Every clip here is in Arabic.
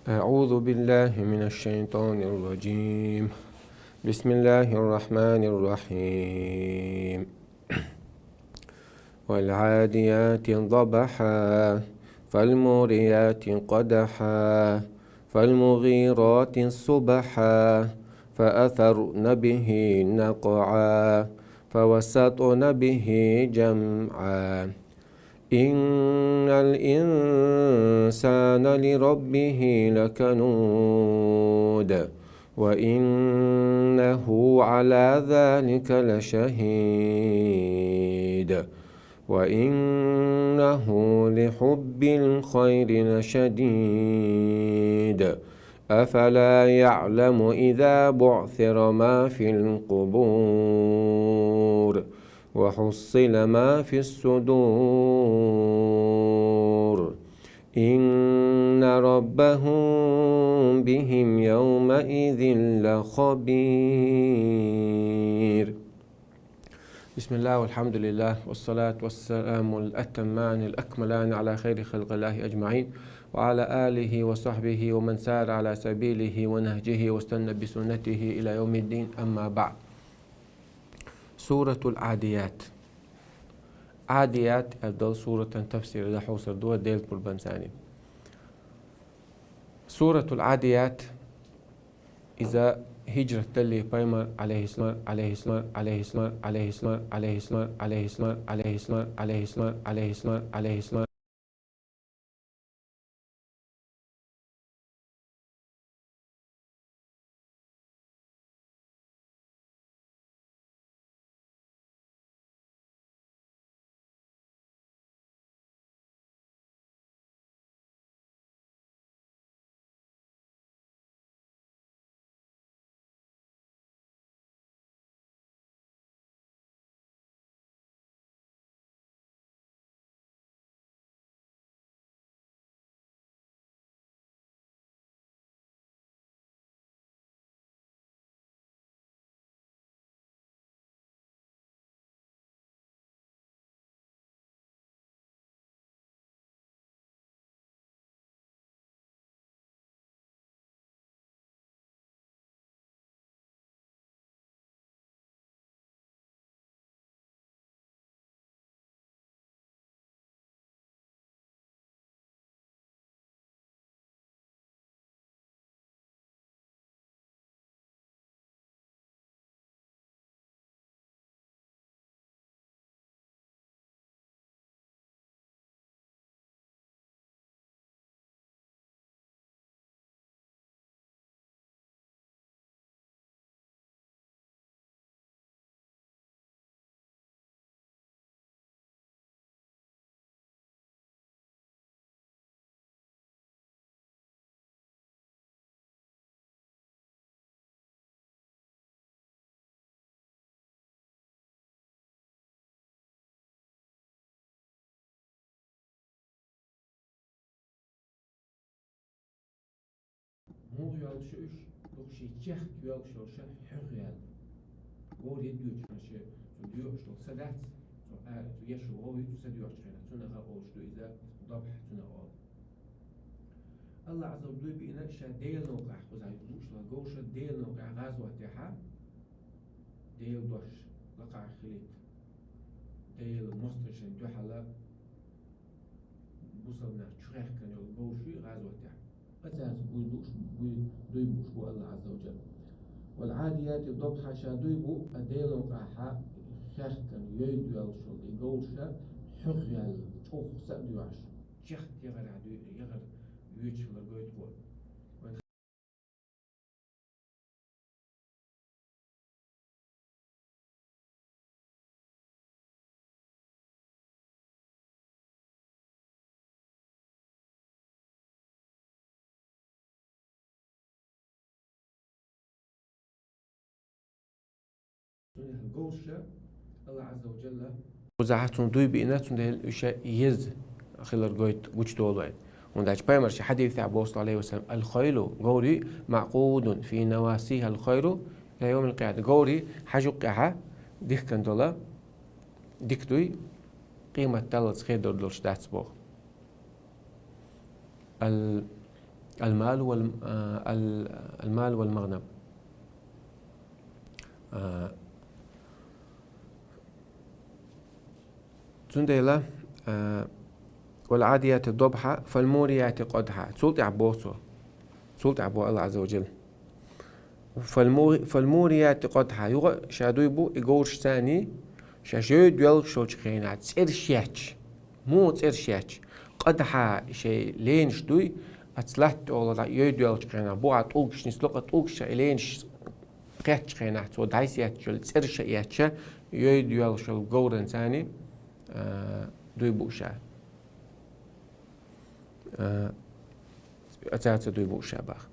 أعوذ بالله من الشيطان الرجيم. بسم الله الرحمن الرحيم. والعاديات ضبحا فالموريات قدحا فالمغيرات صبحا فأثرن به نقعا فوسطن به جمعا إن الإنسان لربه لكنود وإنه على ذلك لشهيد وإنه لحب الخير لشديد أفلا يعلم إذا بعثر ما في القبور وحصل ما في الصدور إن ربهم بهم يومئذ لخبير. بسم الله والحمد لله والصلاة والسلام الأتمان الأكملان على خير خلق الله أجمعين وعلى آله وصحبه ومن سار على سبيله ونهجه واستنى بسنته إلى يوم الدين. أما بعد. سورة العاديات. عاديات أفضل سورة تفسير لحوصر دوا ديل قربان ثاني. سورة العاديات إذا هجرة اللي بايمر عليه السلام عليه السلام عليه السلام عليه السلام عليه السلام عليه السلام عليه السلام عليه السلام عليه السلام عليه السلام Mor yalışış, yok şey çek yalışış, hüyal. Gor yediyor çünkü diyor işte sadat, tu yaşu o yutu sediyor çünkü tuna ha o işte إذا ضبح tuna o. الله عز وجل بإن شديل نوقع خزعي دوش لا جوش ديل نوقع غزوة تها ديل دوش لقع خليت ديل مستشن جحلا بوصلنا شريح كان يقول جوشي غزوة تها أساس بويدوش بويدوش بو الله عز وجل. والعاديات ضبحا شادوي بو أديل نوقعها خيخ كان يدو يلشل يقولشا حقيال توخ سأدواش شيخ يغر عدو يغر يوتشل لقويت بو. الجوشة الله عز وجل وزعتون دوي بإناتون ده الأشياء يز خلال جويت وجد والوعد. ونداش بايمرش حديث عبد الله عليه وسلم الخيل جوري معقود في نواسيها الخير إلى يوم القيامة. جوري حجقها ديك كان دولا ديكتوي قيمة تلت خير دولش داتس بوغ. المال والمغنم. زنديلا والعاديات ضبحا فالموريات قدحا تسولت عبوسو تسولت عبو الله عز وجل. فالموريات قدحا يغ شادو يبو إيغورش ثاني شاشود يلشوش خينات تسيرشياتش مو تسيرشياتش قدحا شيء لينش دوي أتسلحت ولا يدويلش خينات بو عطوكش نسلوق طوكش لينش قيتش خينات سو دايسياتش تسيرشياتش يدويلش الجورن ثاني دوي بوشا أتاتي دوي بوشا باخ.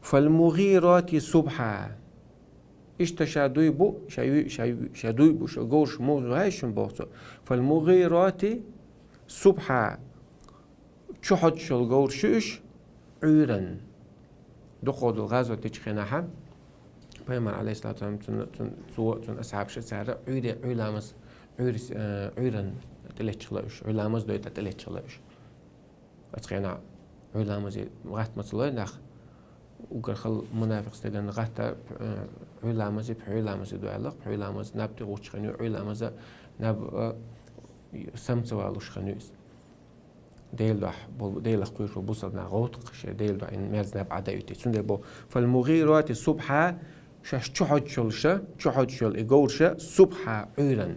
فالمغيرات صبحا اشتشا دوي بو شادوي بو شغورش موغو هايشن بوصو. فالمغيرات صبحا تشحد شلغورشوش عيرا دقود الغازو تجخيناها بيمان عليه الصلاة والسلام تن أصحاب شسارة عيلامس عيرا تلتشلوش عيلامس دويتا تلتشلوش أتخينا عيلامس غات مصلوي ناخ وقال خل منافق استدان غات عيلامس بعيلامس دوالق بعيلامس ناب تغوش خنيو عيلامس ناب سمتوالوش خنيوس ديل دح ديل قويش وبوصلنا غوط قش ديل دح إن مرز ناب عدايتي سند بو. فالمغيرات الصبح شاش تحد شلشة تحد شل إيجورشة صبح عيرا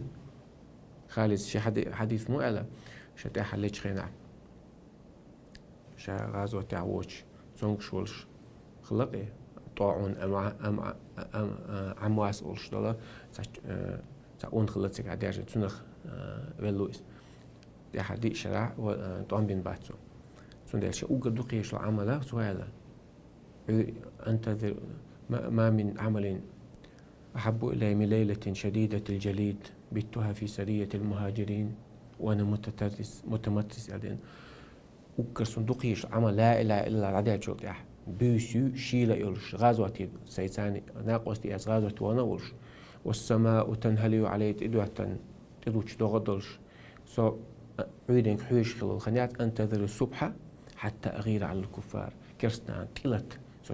خالص شي حديث مو على شتى حليش خينا شا غازو تعوش زونك شولش خلقي طاعون أم عمواس أولش دولا تاون خلتك عدياش تنخ ولويس دي حديث شرع وطعم بين باتسو سندل شيء أوجد دقيش العمله سؤالا أنتظر ما من عمل أحب إلي من ليلة شديدة الجليد بتها في سرية المهاجرين وأنا متمترس يعني أوجد صندوقيش عمل لا إله إلا العداء شلت بيسو شيلا يلش غازوتي سيساني ناقوستي أس غازوتي وانا ولش والسماء تنهلي عليه تدوش تغضلش سو عيدين حوش خلال الخنيات أنتظر الصبح حتى أغير على الكفار كرسنا تلت سو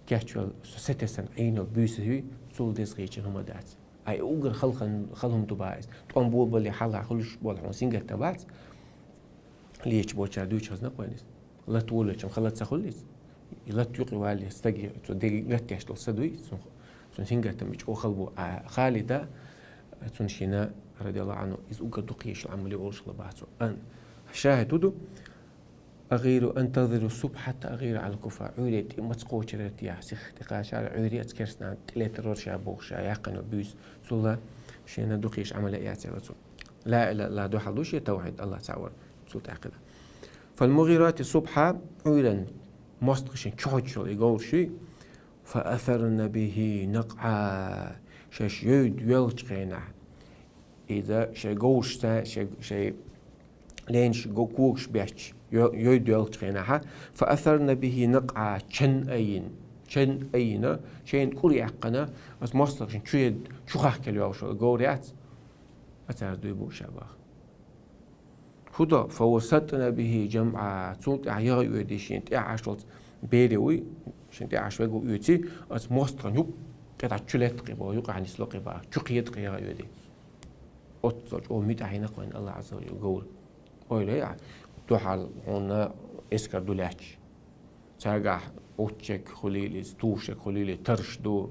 كهتشول سو ستسن عينو بيسهوي سول ديس غيشن هما دات أي أوجر خلهم تبايز تقوم بول بلي حلا خلش بول حونسين قد تبات ليش بوشا دوش هزنا كويس لا تقول كم خلت سخليس لا تيقي والي استجي تودي قتيش تصدوي سون سينجا تمش أو خلبو خالدة سون شينا رضي الله عنه إذ أوجد دقيش العمل يقولش لبعضه أن شاهد تدو أغير أنتظر الصبح حتى أغير على الكفار عيريت ما تقوش رتيا سخ تقاشار عيريت كرسنا تلات رورشا بوشا يقن بيس سولا شينا دقيش عمل إياتي رسول لا دو حلوش توحيد الله تعالى سول تعقيد. فالمغيرات الصبح عيرا مستقشين كحوتشل يقولشي فأثرن به نقعا شاش يود يلتقينا إذا شي قوش شي لينش كوكش بيش يود يلتقينا فأثرن به نقعا شن أين شين كوري عقنا بس مستقشين شو خاك اليوشل قوريات أثر دويبو شاباخ هدا فوسطنا به جمعا صوت عيار يوديشين تعاشلت بيريوي شن تعاشوا جو يوتي أس مستقن يوك كذا تشلت قبا يوك عن سلق قبا شقيت قيا يودي أتصل أو متعينك وين الله عز وجل يقول أولي تحال هنا إسكر دولاتش تاجع أوتشك خليلي توشك خليلي ترشدو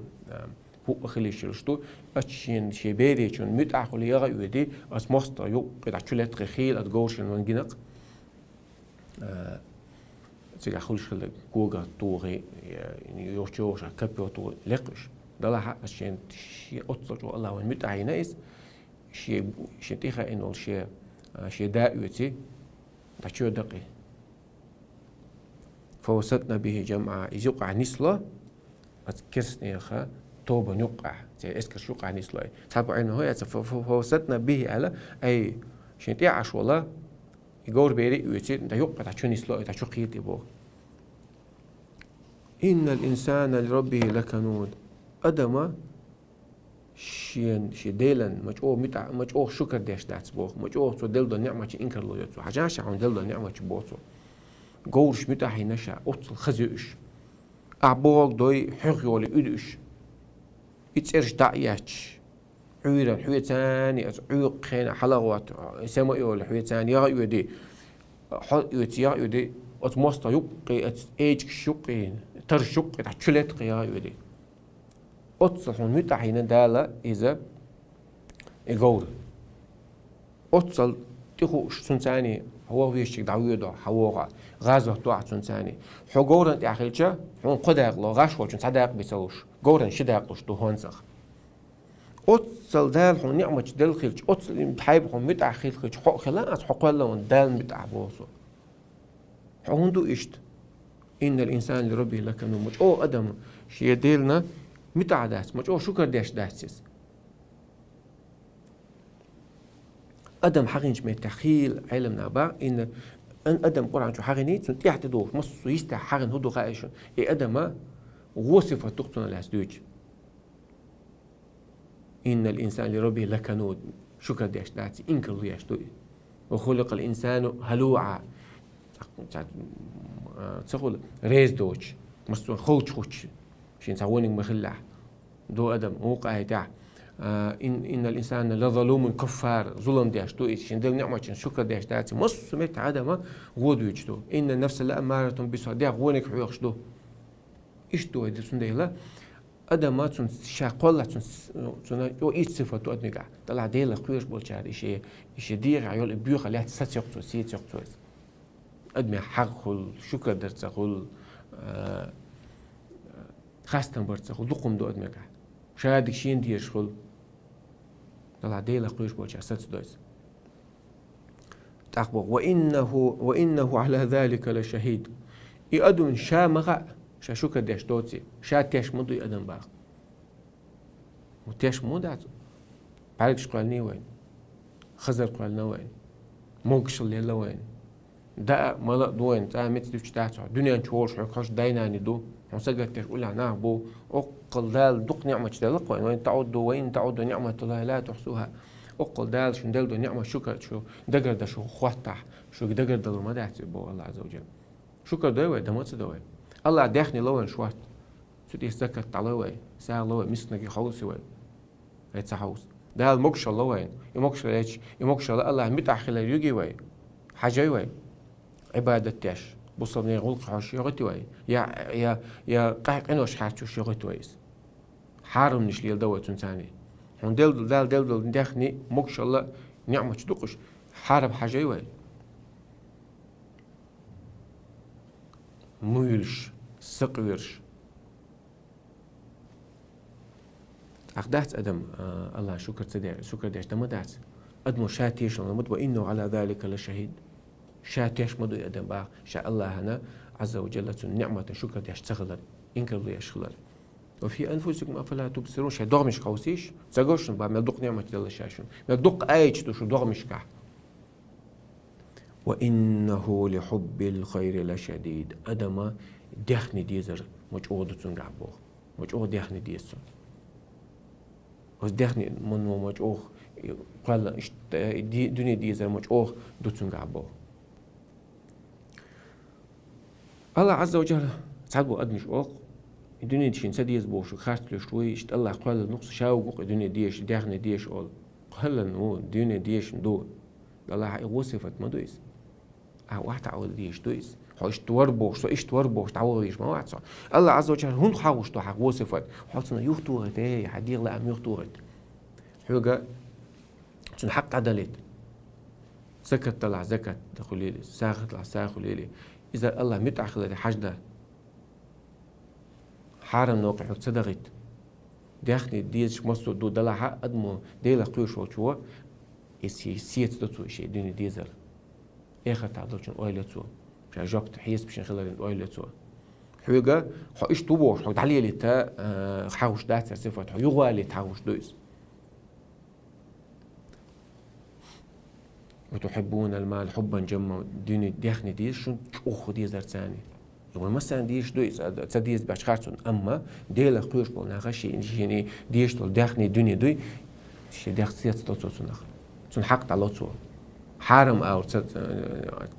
هو خليش رشدو أشين شبيري شون متعخل يغا يودي أس مستقن يوك كذا تشلت خيل أتجوشن ونجنق تيجي خلش خلك جوجا توغي يعني يوشوش كبيو تو لقش دلها عشان شيء أتصل الله وين متعينيس شيء تيخا إنه شيء دائوتي تشو دقي فوسطنا به جمعا يوقع نسلة أتكسني خا توبة يوقع زي إسكر يوقع نسلة تابع إنه هو فوسطنا به على أي شيء تعش والله يقول بيري يوتي دا يوقع تشو نسلة تشو قيتي بو إن الإنسان لربه لكنود أدم شي ديلن مجو شكر ديش داتس بوخ مجو تو دل دو نعمة إنكر لو يتسو حاجاش عن دل دو نعمة بوتو قورش متاحي نشا أوتل خزيوش أعبوك دوي حقيولي إدوش يتسرش دعياتش عيرا حوية تاني عيق خينا حلقوات سما يقول حوية تاني يا يودي حط يا يودي أتموستا يبقي أتأجك شقي ترشق تحشلت قيا يودي أتصل متاحي ندالة إذا يقول أتصل تخوش سنتاني هو ويشك دعويدو حوغا غازو توع سنتاني حو قورن تأخيلشا حون قداق لو غاش وشن صداق بيسوش قورن شداق لش دو هونسخ أتصل دال حون نعمة دل خيلش أتصل بحيب حون متع خيلش حق خلاص حق لون دال متع بوسو حون دو إشت إن الإنسان لربه لكنو مش أو أدم شي ديلنا متع داس مش أو شكر داش داسيس أدم حقينش ما تخيل علمنا با إن أدم قرآن شو حقيني تون تحت دو مص يستح حقن هدو قايشون إيه أدم وصفة تقتنا الأسدوج إن الإنسان لربه لكنود شكر داش داتي إنكر ليش دوي وخلق الإنسان هلوعا تقول ريز دوش مص خوش شين سووني مخلع دو أدم وقع تاع إن الإنسان لظلوم كفار ظلم داش دو إيش دل نعمة شكر داش داتي مص مت عدمه غود يجدو إن النفس لأمارة بسوء داع غونك حيوخش دو إيش دو إذا سنديلا أدمات سن شاقولة سن يو إيش صفة تو أدمجا طلع ديلا قيش بولشار إيش دير عيال بيوخ عليها تساتيقتو سيتيقتو أدمي حق شكر درت خل خاستن برت خل دقم دو أدمجا شادك شين ديش خل طلع ديلا قيش بولشار ساتدويس تأخبر وإنه على ذلك لشهيد يأدم شامغا شكر داش دوتي تيش مدو يأدم باغ وتيش مودات باركش قالني وين خزر قالنا وين موقش الليلة وين دا ملا دوين تا متدوش تاعتو دنيا نشورش حكاش دايناني دو وسجد تيش قول عناه بو أقل دال دق نعمة تدلق وين تعود نعمة الله لا تحصوها أقل دال شن دال دو نعمة شكر شو دقر دا شو خواتح شو دقر دال ما دعتي بو الله عز وجل شكر دوي دموت دوي الله داخني لون شوات سو دي سكت علوي ساعة لوي مسنك خالص وين يتسحوس ده المكش الله وين يمكش ليش يمكش الله متأخر يجي وين حاجة وين عبادة تاش بوصلني غلق حاش يغتي وين يا قاق إنه شحاتش يغتي ويس حارم نشلي الدواء تنساني هون دل داخني مكش الله نعمة تدقش حارب حاجة وين ميلش سقويرش أخدات أدم الله شكر داش دمدات أدمو شاتيش لمد وإنه على ذلك لشهيد شاتيش مدو أدم با شاء الله هنا عز وجل نعمة شكر داش تغلر إنكر ليش خلر وفي أنفسكم أفلا تبصرون شيء دغمش خوسيش تزاقوشن با ملدق نعمة دل شاشون ملدق آيش توشو دغمش كح وإنه لحب الخير لشديد أدم دخني ديزر مجعود تنقعبوه مجعود دخني ديزر وز دخني منو مجعوه قال دنيا ديزر مجعوه دو تنقعبوه الله عز وجل تعبوا أدمش أوق الدنيا ديشين سديز بوش خاست له شوي اشت الله قال نقص شاوق الدنيا ديش دخني ديش أول قال نو الدنيا ديش دو الله وصفت ما دويس واحد تعود ديش دويس حوش توربوش سو إيش توربوش تعوضيش ما واحد صار الله عز وجل هون حوش تو حق وصفت حوصنا يختورت إيه حديق لا أم يختورت حوجا شن حق عدلت زكاة طلع زكاة دخليلي ساخ طلع ساخ ليلي إذا الله متأخر حجده حارم نوقع صدقت داخني ديش مصر دو دلعها أدمو ديلا قيوش وشوا سيت دتو شيء ديني ديزل آخر تعدلشون أويلتو مش جابت حيس بشين خلال أويلتو حوجا حوش توبوش حو تعليه لتا حوش دات صفات حو يغوالي تحوش دويس وتحبون المال حبا جما ديني داخني ديش شون أخو ديزر ثاني مثلا ديش دويس تديس باشخارتون أما ديلا قيوش بولنا غشي يعني ديش تول داخني دنيا دوي شي داخ سيات توتسون نخ تون حق على تو حارم أو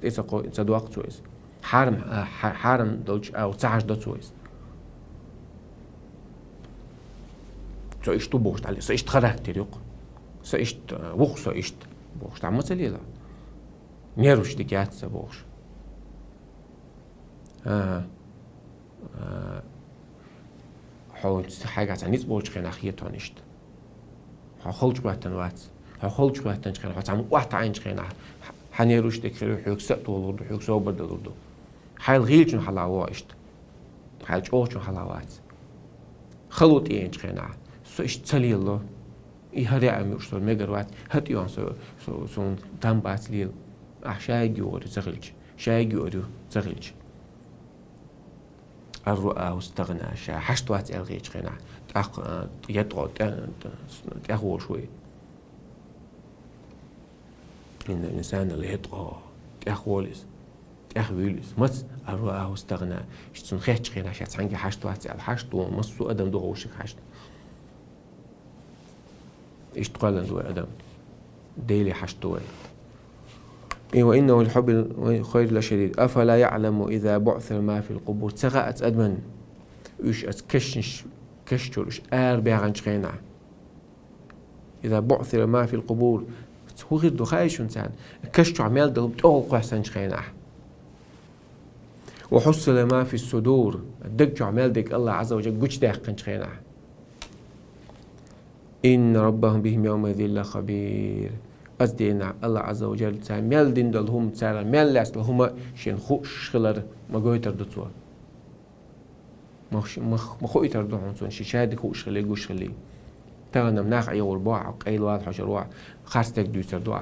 تسقو تدوق تويس حارم دوج أو تعش دوتويس سو إيش تبوشت عليه سو إيش تخرجت ريق سو إيش وخ سو إيش بوش تعمل سليلا نيروش ديكات سبوش حاول حاجة تانيت بوش خينا خير تانيشت حاولش قوتن وات حاولش قوتن خينا حتى واحد عين خينا حنيروش ديك حيوك سقط ولا حيوك صوبر دلدو حيل غيلش حلا وايشت حيل جوش حلا وات خلوت إيه خينا سو إيش تسليلا يهري عميوش صار مجروات هات يوان سو تنبات ليل شايق يوري زغلج شايق يوري زغلج الرؤى واستغنى شا حشتوات الغيج خينا يدعو تأخو شوي إن الإنسان اللي يدعو تأخوليس تأخويليس مس الرؤى واستغنى شتون خيج خينا شات عنجي حشتوات الحشتو مصو أدم دوغوشك حشت اشتغل دو أدم ديلي حشتوه وإنه الحب الخير لشديد أفلا يعلم إذا بعثر ما في القبور تغأت أدمن إيش كشتر إيش بيعن شخينا إذا بعثر ما في القبور هو غير دخايش إنسان كشتر عمال ده بتوه قحسن شخينا وحصل ما في الصدور الدق عمال ديك الله عز وجل قش داقن شخينا إن ربهم بهم يومئذ لخبير أزدينا الله عز وجل تعمل دين دلهم تعالى مل لاس لهم شين خوش خلر ما قويتر دتوا ما خويتر دهون سون شي شاد خوش خلي قوش خلي تانا مناخ أي ورباع قيل واد حجر واع خاصتك دوتر دوا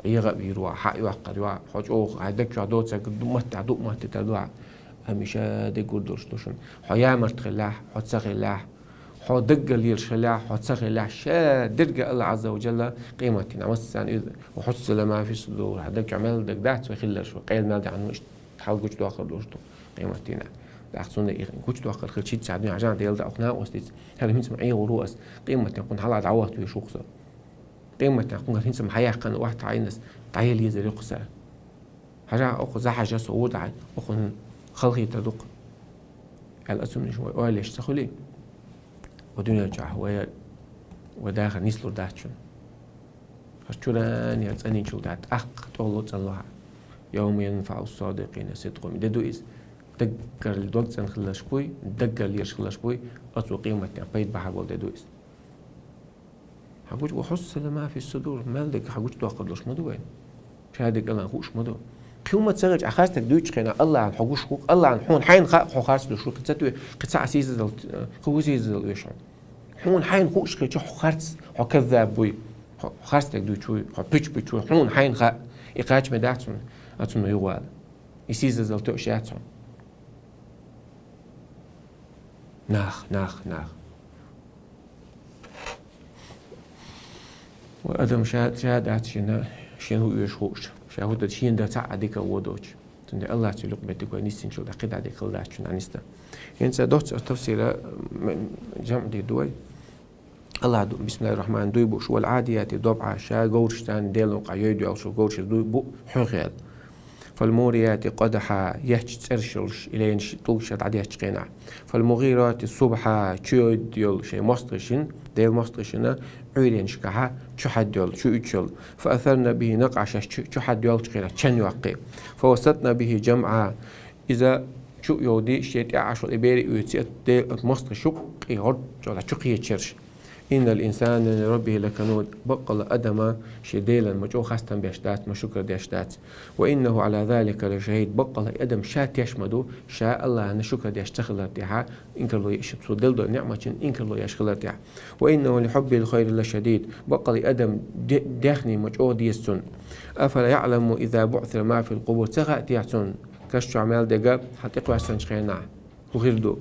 يغب يروع حق يوقع دوا حج أوخ عدك شادوت سك مت عدو مت تدوا هميشة دقول درشتوشن حيا مرتخلاح حد سخلاح حد دق اللي الشلاح حد سخلاح شا درجة الله عز وجل قيمتنا مثلا وحس لما في الصدور هداك عمل دق دعت ويخلى شو قيل مالدي عنه إيش تحاول كوش تواخر دوشتو قيمتنا دعتون ده كوش تواخر خل شيء تساعدني عشان ده يلدع أقناع وستيت هذا من سمعيه ورؤس قيمتنا كون حلا دعوات ويشوخصه قيمتنا كون هين سمع حياة كان واحد عينس تعيل يزري قصة حاجة أخو زحجة صعود عن أخو خلقي تدق الأسم شوي أوليش تخلي ودنيا جاه وداخل نسلو داتشون هشتوران يتسأني شو دات تولوت الله يوم ينفع الصادقين صدقهم ددو إس دقر الوقت نخلش بوي دقر ليش خلش بوي أتو قيمة بيت بحر والد ددو إس حقوش وحس لما في الصدور مالك حقوش توقدلوش مدوين شهادك الله خوش مدو قيمة سرج أخاستك دويتش خينا الله عن حقوش حقوق الله عن حون حين خاص لشو قتتوي قتاع سيزل خوزيزل ويشون حون حين خوش خي خارس كذاب بوي خاستك دويتشوي بيتش بيتشوي حون حين خا إقاج مداتون أتون يوال يسيزل توشياتون ناخ وأدم شهادات شنو يشوش شهودة شين ده تعديك ودوش تند الله تلوك بدك ونيستين شو ده قد عديك الله شون عنيسته ينسى دوت تفسير جمع دي دوي الله بسم الله الرحمن دوي بو شو العاديات ضبعة شا جورشتان ديلو قيود أو شو جورش دوي بو حغيل فالموريات قدحا يحج ترشلش إلين طوشة عديها تشقينا فالمغيرات الصبح تشود يول شيء مسترشين ديل مسترشنا عيرين شكاها تشحد يول شو يتشل فأثرنا به نقعش تشحد يول تشقينا تشن يوقي فوسطنا به جمعا إذا شو يودي شيء عشر إبيري ويتسيت ديل مسترشق يهرج ولا شقية تشرش إن الإنسان لربه لكنود بقل أدم شديلا مجو خاستن بيشتات مشكر ديشتات وإنه على ذلك لشهيد بقل أدم شات يشمدو شاء الله أن شكر ديشتخل ارتيحا إنك الله يشتسو دلدو نعمة إنك الله يشخل ارتيحا وإنه لحب الخير لشديد بقل أدم داخني مجو ديستن أفلا يعلم إذا بعثر ما في القبور تغأتيعتن كشتو عمال دقا حتى أحسن شخينا وغيردو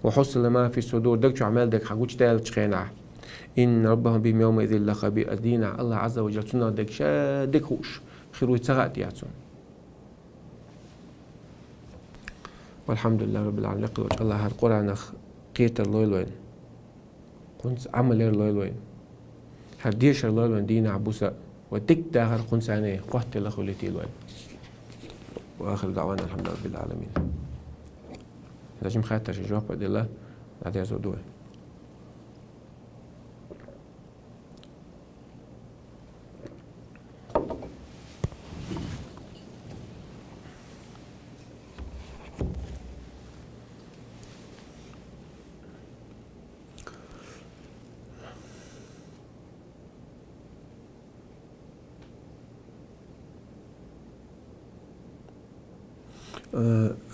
وحصل ما في الصدور دقشو عمال دق حقوش تال شخينا إن ربهم بهم يومئذ لخبير أدينا الله عز وجل سنة دك شادك خوش خيرو يتغات يعتون والحمد لله رب العالمين. الله هر قرآن قيتر لويلوين قنص عمل لويلوين هر ديش لويلوين دينا عبوسا وديك داخل قنصانه قحت لخولتي لوين. وآخر دعوانا الحمد لله رب العالمين. لازم خاطر جواب بدي الله بعد يزودوه.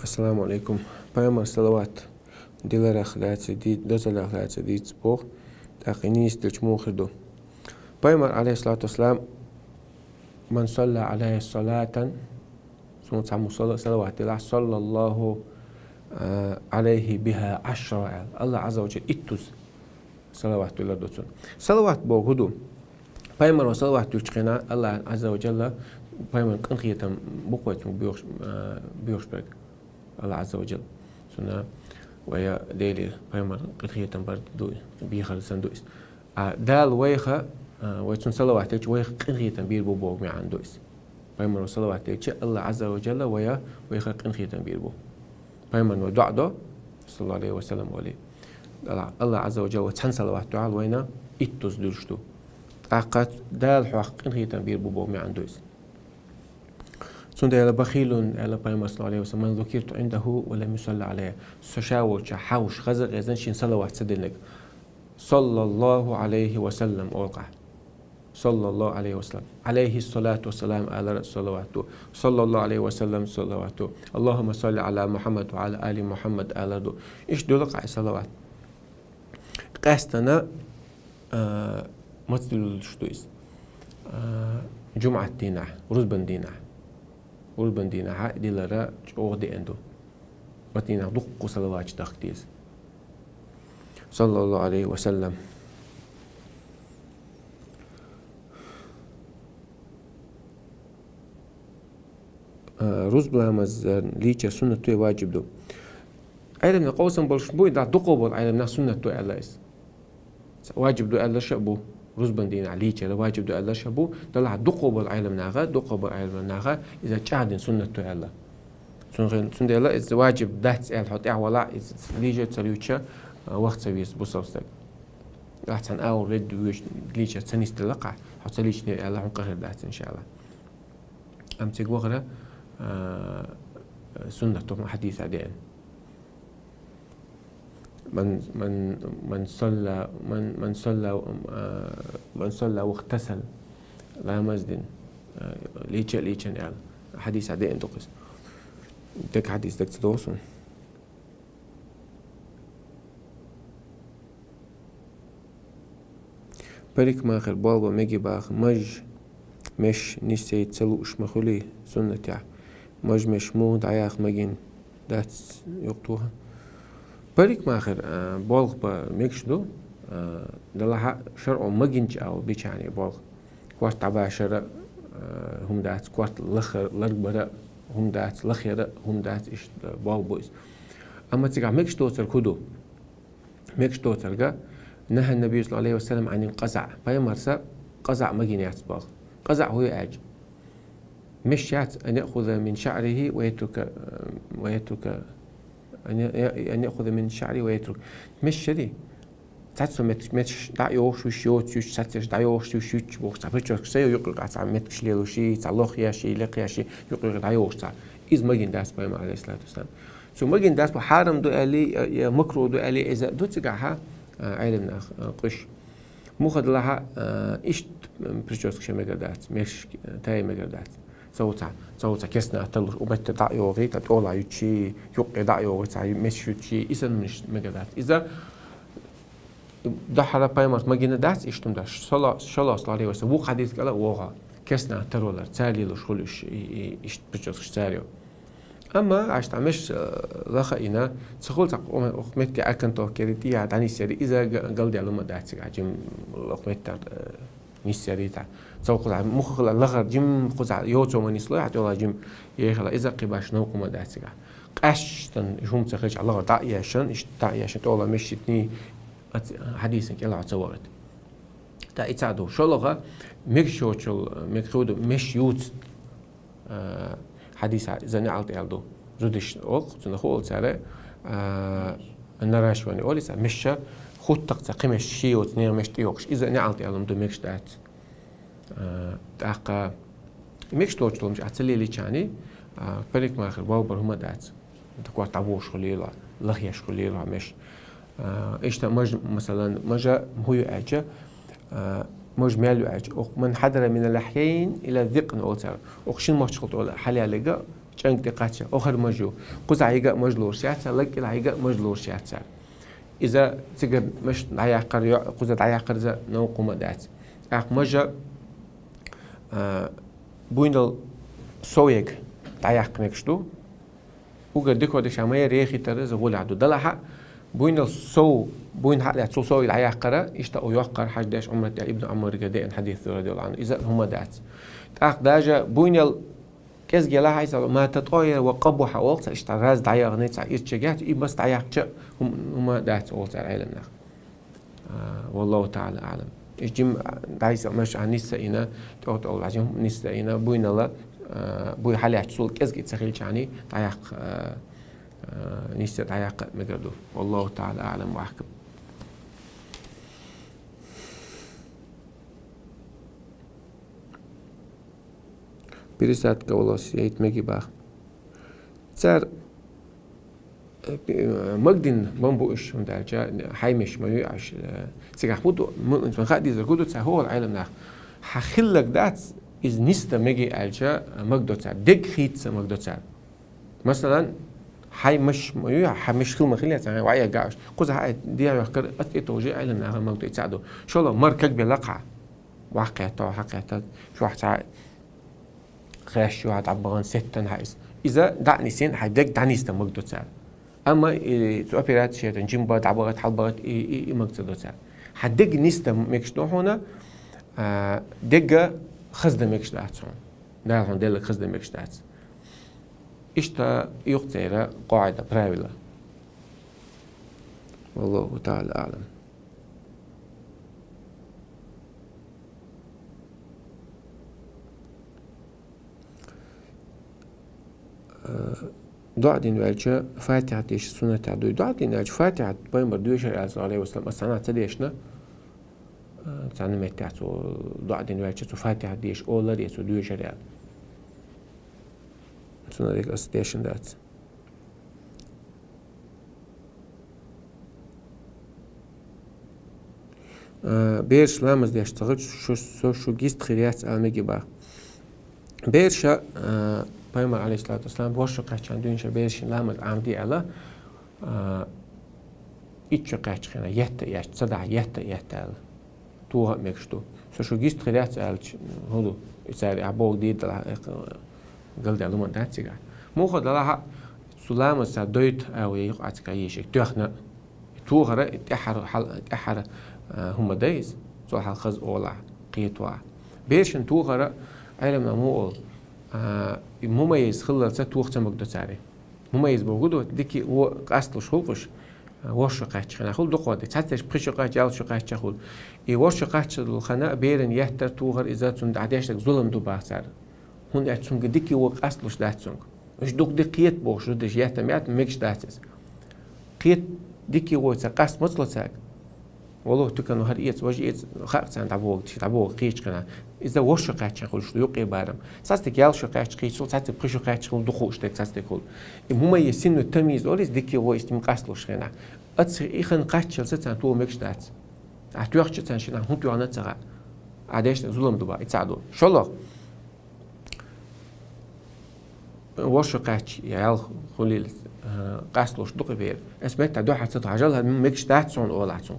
السلام عليكم. Paimar salawat dilara akhlaqi dit dozala akhlaqi dit spor تاقينيس تجموخدو. Paimar عليه الصلاة والسلام من صلى عليه صلاة ثم تعمل صلوات الله صلى الله عليه بها 10 الله عز وجل إتوز صلوات الله دوتون صلوات بوغدو Paimar وصلوات تجقنا الله عز وجل Paimar كنخيتم بقوتم بيوشبرg الله عز وجل سنة ويا ديلي Paimar كنخيتم برد بيخل سندويس دال ويخا ويتون صلوات ويخ كنخيتم بيربو بوغ مي عندويس Paimar وصلوات الله عز وجل ويا ويخ كنخيتم بيربو Paimar ودعدو صلى الله عليه وسلم ولي الله عز وجل وتحن صلوات دعال وينا إتوز دلشتو أقات دال حق كنخيتم بيربو بوغ مي عندويس سند على بخيل على Paimar صلى الله عليه وسلم من ذكرت عنده ولم يصلى عليه سشاور حوش غزر غزن شين صلوات سدلك صلى الله عليه وسلم أوقع صلى الله عليه وسلم عليه الصلاة والسلام على صلواته صلى الله عليه وسلم صلواته اللهم صل على محمد وعلى آل محمد آل دو إيش دولك على صلوات قاستنا مثل شتويس جمعة دينا رزبن دينا ولبن دينا عادي لرا جودي عنده وتينا دق صلوات تختيس صلى الله عليه وسلم روز بلامز ليچ سنة توي واجب دو علم قوسم بولش بو دا دقوبل علم سنة توي الايس واجب دو الا شبو روز بندين عليك واجب دو الله شبو طلع دقوب العلم ناغا دقوب العلم ناغا اذا جادن سنة تو الله سنة الله اذا واجب دات الحط ولا اذا ليجي تسليوتشا وقت سويس بوصوستك راح او رد ويش ليجي تسنيس تلقى حط ليش الله نقهر دات ان شاء الله ام تقوغرا سنة تو حديث عدين من صلى واغتسل لا مسجد ليتشن يعني حديث عدي انتقص دك حديث دك تدوسون بريك ما آخر بابا ميجي باخ مش نسي تسلوش مخولي سنة تاع مش مود عياخ مجين دات يقطوها بريك ما آخر بالغ بميكش دو دلها شرع مجنج أو بيشاني بالغ كوارت عبا شرع هم دات كوارت لخر لربرة هم دات لخيرة هم دات إيش بالغ بويز أما تيجا ميكش توتر كدو ميكش توتر جا نهى النبي صلى الله عليه وسلم عن القزع فيمارسا قزع مجنيات بالغ قزع هو عاج مش يات أن يأخذ من شعره ويترك أن يأخذ من شعري ويترك مش شدي تعرف متش دعيوش وشيوت يش تعرف دعيوش وشيوت بوخ تعرف سيو يقرأ تعرف متش ليلو شيء تعلق يا شيء لقيا شيء يقرأ دعيوش تعرف إذا ما جين داس Paimar عليه الصلاة والسلام سو ما جين داس بحرم دو علي مكرو دو علي إذا دو تجعها علمنا قش مو خد لها إيش بريشوس كش مقدات مش تاي مقدات صوتا كسنا تلوش وبت دعيوغي تطلع يجي يقي دعيوغي تعي مش يجي إذا مش مقدات إذا دحرة Paimar ما جينا داس إيشتم داش صلى الله عليه وسلم وو حديث كلا ووها كسنا ترولر تالي لشغلش إيش بريشوس تاليو أما عشت عمش لخينا سخول تق أخمت كأكن توكيرتي يعني سري إذا قلدي على ما داتك عجم أخمت نيسيري تاع سوق مخ لغر جم قزع يوتو من يصلح ولا جم يخلا إذا قباش نوق ما داتك قشتن يشوم تخرج الله دعيشن إيش دعيشن تقول مشيتني حديثا كلا تصورت تا إتعدو شو لغة ميكشوتشل ميكودو مش يوت حديث زني على تيالدو زودش أوق تنخول سعره النراش واني أوليس مش خود تقيم الشيء وتنير مش تيوكش إذا نعل تيالم دو ميكش دات تاق ميكش توتشل مش أتسلي لي كاني بريك ما آخر باوبر هما دات تقوى تعبوش خليلا لخيش خليلا مش إيش مج مثلا مجا هو أجا مج مالو أجا من حضر من اللحيين إلى الذقن أوتر أخشين ما تشغل ولا حالي عليك جنك دقاتش آخر مجو قز عيجا مجلور شاتر لك العيجا مجلور شاتر إذا تقدر مش عياقر قز عياقر ذا نوقم دات مجا بوينل سويق عياق مكشتو وقدك ودش عماية ريخي ترز غول عدو دلها بوين الصو بوين حق لا صو العياقرة يشتاق يوقر حداش عمرة ابن عمر جداء حديث رضي الله عنه إذا هما دات تاق داجا بوين كاس جلا عايز ما تتغير وقبو حوالت اشتراز دعيا غنيت يتشجعت بس دعيا هما دات أولت العلم والله تعالى أعلم إجم دايس مش عن نسائنا تقول عجم نسائنا بوين الله بوي حالي حصول كاس جت سخيل يعني دعيا نيست عياق مقردو والله تعالى أعلم وأحكم بريسات كولاس يعيد مجي باخ صار مقدن بمبوش من دالجا حيمش ما يعش سيجح بودو من خادي زرقودو صار هو العالم ناخ حخلك دات إز نيست مجي ألجا مقدو صار دق خيت مقدو صار مثلا حي مش مش خل مخلية يعني وعي جاش قوز هاي دي يحكر أتوجه علم ناخذ موضوع يساعده شو الله مركب بلقعة واقعته حقيقة شو واحد خاش شو واحد عبارة ستة هايس إذا دعني سين حدك دعني استمقدو تسال أما سؤالات شيء نجيم بعد عبارة حلبات مقصدو تسال حدك نستم مكشتو هنا دقة خزد مكشتاتهم ده هون دل خزد مكشتات إشتا يقتيرا قاعدة براويلة والله تعالى أعلم دعا دين والجا فاتحة ديش سنة تعدوي دعا دين والجا فاتحة بيمر دوشر عليه الصلاة والسلام أصلا تديشنا تعالى متعتو دعا دين والجا فاتحة ديش أولا ديسو دوشر على سنة ديك أستيشن دات بيرش لامز دي اشتغل شو جيست خريات آمجي با بيرشا بيمر عليه الصلاة والسلام بوشو قاچان دونشا بيرش لامز آمدي على إيتشو قاچخينا يهتا صدع يهتا على توها ميكشتو شو جيست خريات آلش هدو يساري عبوك ديد قلدي على من داتيجا مو خد لها سلام السادويت أو يقعد كيشك تخنا توغرة تحر هم دايز سو حال خز أولا قيتوا بيرشن توغرة علمنا مو مميز خلال ستوخ تمقدو تاري مميز بوجوده ديكي هو أصله شوفش وش قاعد خنا خل دقوة تحتاج بخش قاعد جالس شو قاعد تقول وش قاعد الخناء بيرن يهتر توغر إذا تند عديش لك ظلم دو بحثار هون أتسونج ديكي هو أصلش داتسونج مش دوك دقيت بوش ردش يهتميات ميكش داتس قيت ديكي هو تقاس مطلع ساق والله تكنو هريت وجيت خاقت عند عبوق قيش كنا إذا وش قاعد شغل شو يقي بارم ساستك يال شو قاعد قيش شو ساستك بخش قاعد شغل دخوش تك ساستك كل هم يسنو التمييز أوليس ديكي هو استمقاسلوش خنا أتصير إخن قاعد شغل ستان تو ميكش دات أحتويخ شتان شنا هم تو عنات ساق عادش ظلم دبا يتساعدوا شو الله وش قاعد يال خليل قاسلوش دقي بير اسمعت عدو حتى تعجلها ميكش دات صون أولاتهم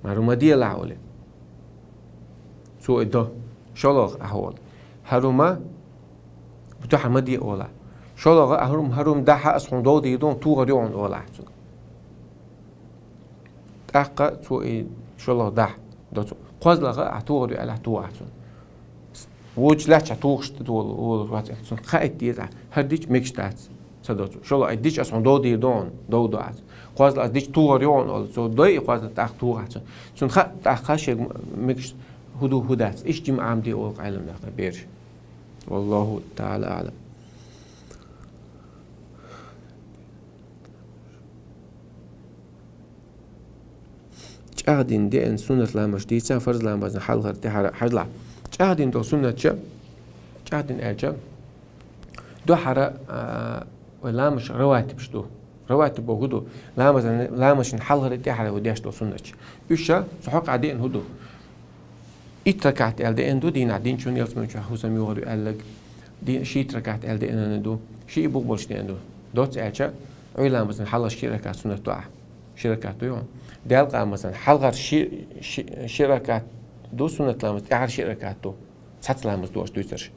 معلومة دي العولة سو إده شلوغ أهول هروما بتوح مدي أولا شلوغ هروم ده حقس حندو ديدون تو غريون أولا تحقق سو شلوغ ده دوتو قوز لغا أعتو غريو ألا تو أحسن ووج لاتش أعتوغش تدول أول وات أحسن خايت ديزا هرديش ميكش دات صدق شو الله أديش أسمع دو دير دون دو دو عز قاز أديش تور يون أو سو دوي قاز تأخ تور عز سون خ تأخش مكش هدو هدات إيش جم عمدي أو علم نحن بيرش والله تعالى أعلم. جهدين دين سنة لامش دي سان فرض لام بزن حل غرتي حجلا جهدين دو سنة جا جهدين أجا دو حرا ولامش رواتب شدو رواتب وهدو لامش نحل غرتي حرا وديش دو سنة يشا سحق عدين هدو إتركعت ألدين دو دين عدين شون يلسمن شو حوسم يغرو ألق دين شي تركعت ألدين دو شي بقبلش دين دو دوت أجا علام بزن حل شركة سنة توع شركة توع دالقا مثلا حلقة شركات دو سنة لامس إعر شركات دو سات لامس دوش دويسرش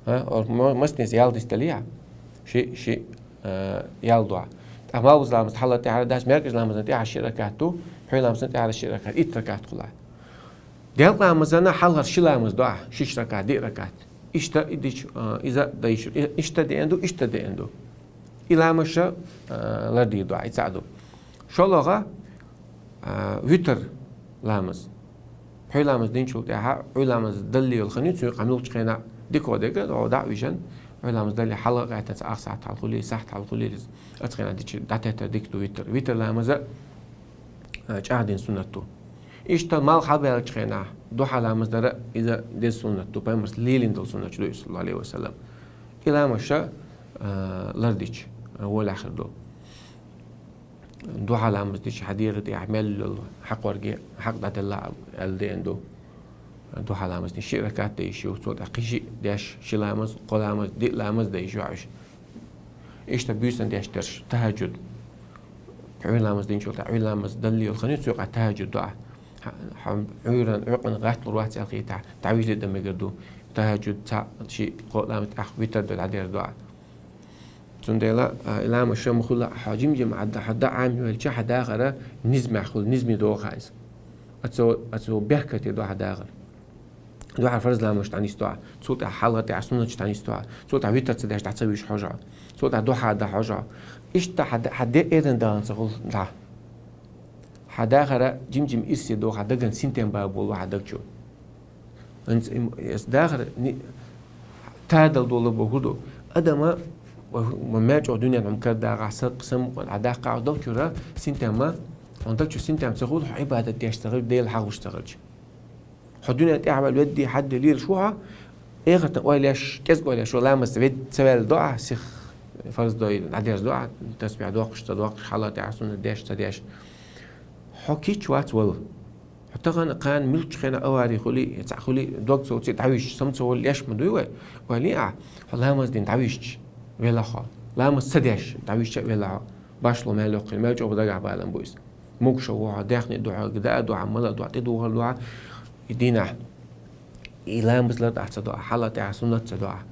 ها أو مستنس يال ديستليع شيء يال دوا أما وز لامس حلقة تعرض داش مركز لامس إعر شركات دو حي لامس إعر شركات إتركات كلها دالقا مثلا حلقة شي لامس دوا شي شركات دي ركات إشتا إديش إذا دايش إشتا دي عندو إشتا دي عندو إلا مش لردي دوا يساعدو شو لغة ويتر لامز حي لامز دين شو تاعها حي لامز دلي الخنيت سوق عملوا تشخينا ديكو ديك أو دع ويجن حي لامز دلي حلقة تسعة ساعة على الخليل ساعة على الخليل أتخينا ديك دعتها ديك تو ويتر لامز جاهدين سنته إيش تمال حبة تشخينا دو حلامز درا إذا دي سنته بيمرس ليلين دل سنة جلوي صلى الله عليه وسلم إلى مشى لرديش هو الآخر دو دو علامة ديش حديرة أعمال حق ورقي حق دات الله الدين دو علامة دي شركات ديش وصوت أقيشي ديش شلامز قلامز دي لامز ديش وعش إيش تبيسن ديش ترش تهجد عين لامز دين شو تعين لامز دلي الخنيت سوق التهجد دعاء عيران عقن غاية الروح تأخي تعويج للدم يقدو تهجد شيء قلامة أخ ويتر العدير دعاء تندلا إلى مشروع مخلا حاجم جمع حدا عام يولش حدا غرا نزم خل نزم دو خايز أتسو بيحكة دو حدا غر دو حرفرز لا مش تاني استوى صوت حلقة عسنون تاني استوى صوت عويتر تداش تسويش حاجة صوت دو حدا حاجة إيش حدا إيرن دان سقول لا حدا غرا جم إرسي دو حدا جن سنتين بابول وحدا جو أنت إصدار تادل دول بهودو أدم وما جو دنيا عم كذا عسل قسم عداق قاعد دكتورة سنتما عندك شو سنتما تقول عبادة تشتغل ديل حاول تشتغلش حدنا تعمل ودي حد ليل شوها إيه ولاش كذا ولا شو لامس بيت سوال دعاء سخ فرض دعاء عديش دعاء تسبيح دعاء قشط دعاء حلا تعسون ديش حكي شوات ولا حتى كان ملك خنا أواري خلي خلي دوق صوتي تعويش سمت ولا ليش مدوي وليع لامس دين تعويش ولا خا لامس سديش تعويش ولا باش لو مالك الموج أو بدرع بالم بويس موكش هو داخل دعاء قداء دعاء ملا دعاء تدوه دعاء يدينا إلامس لا تحت دعاء حلا تعسون دعاء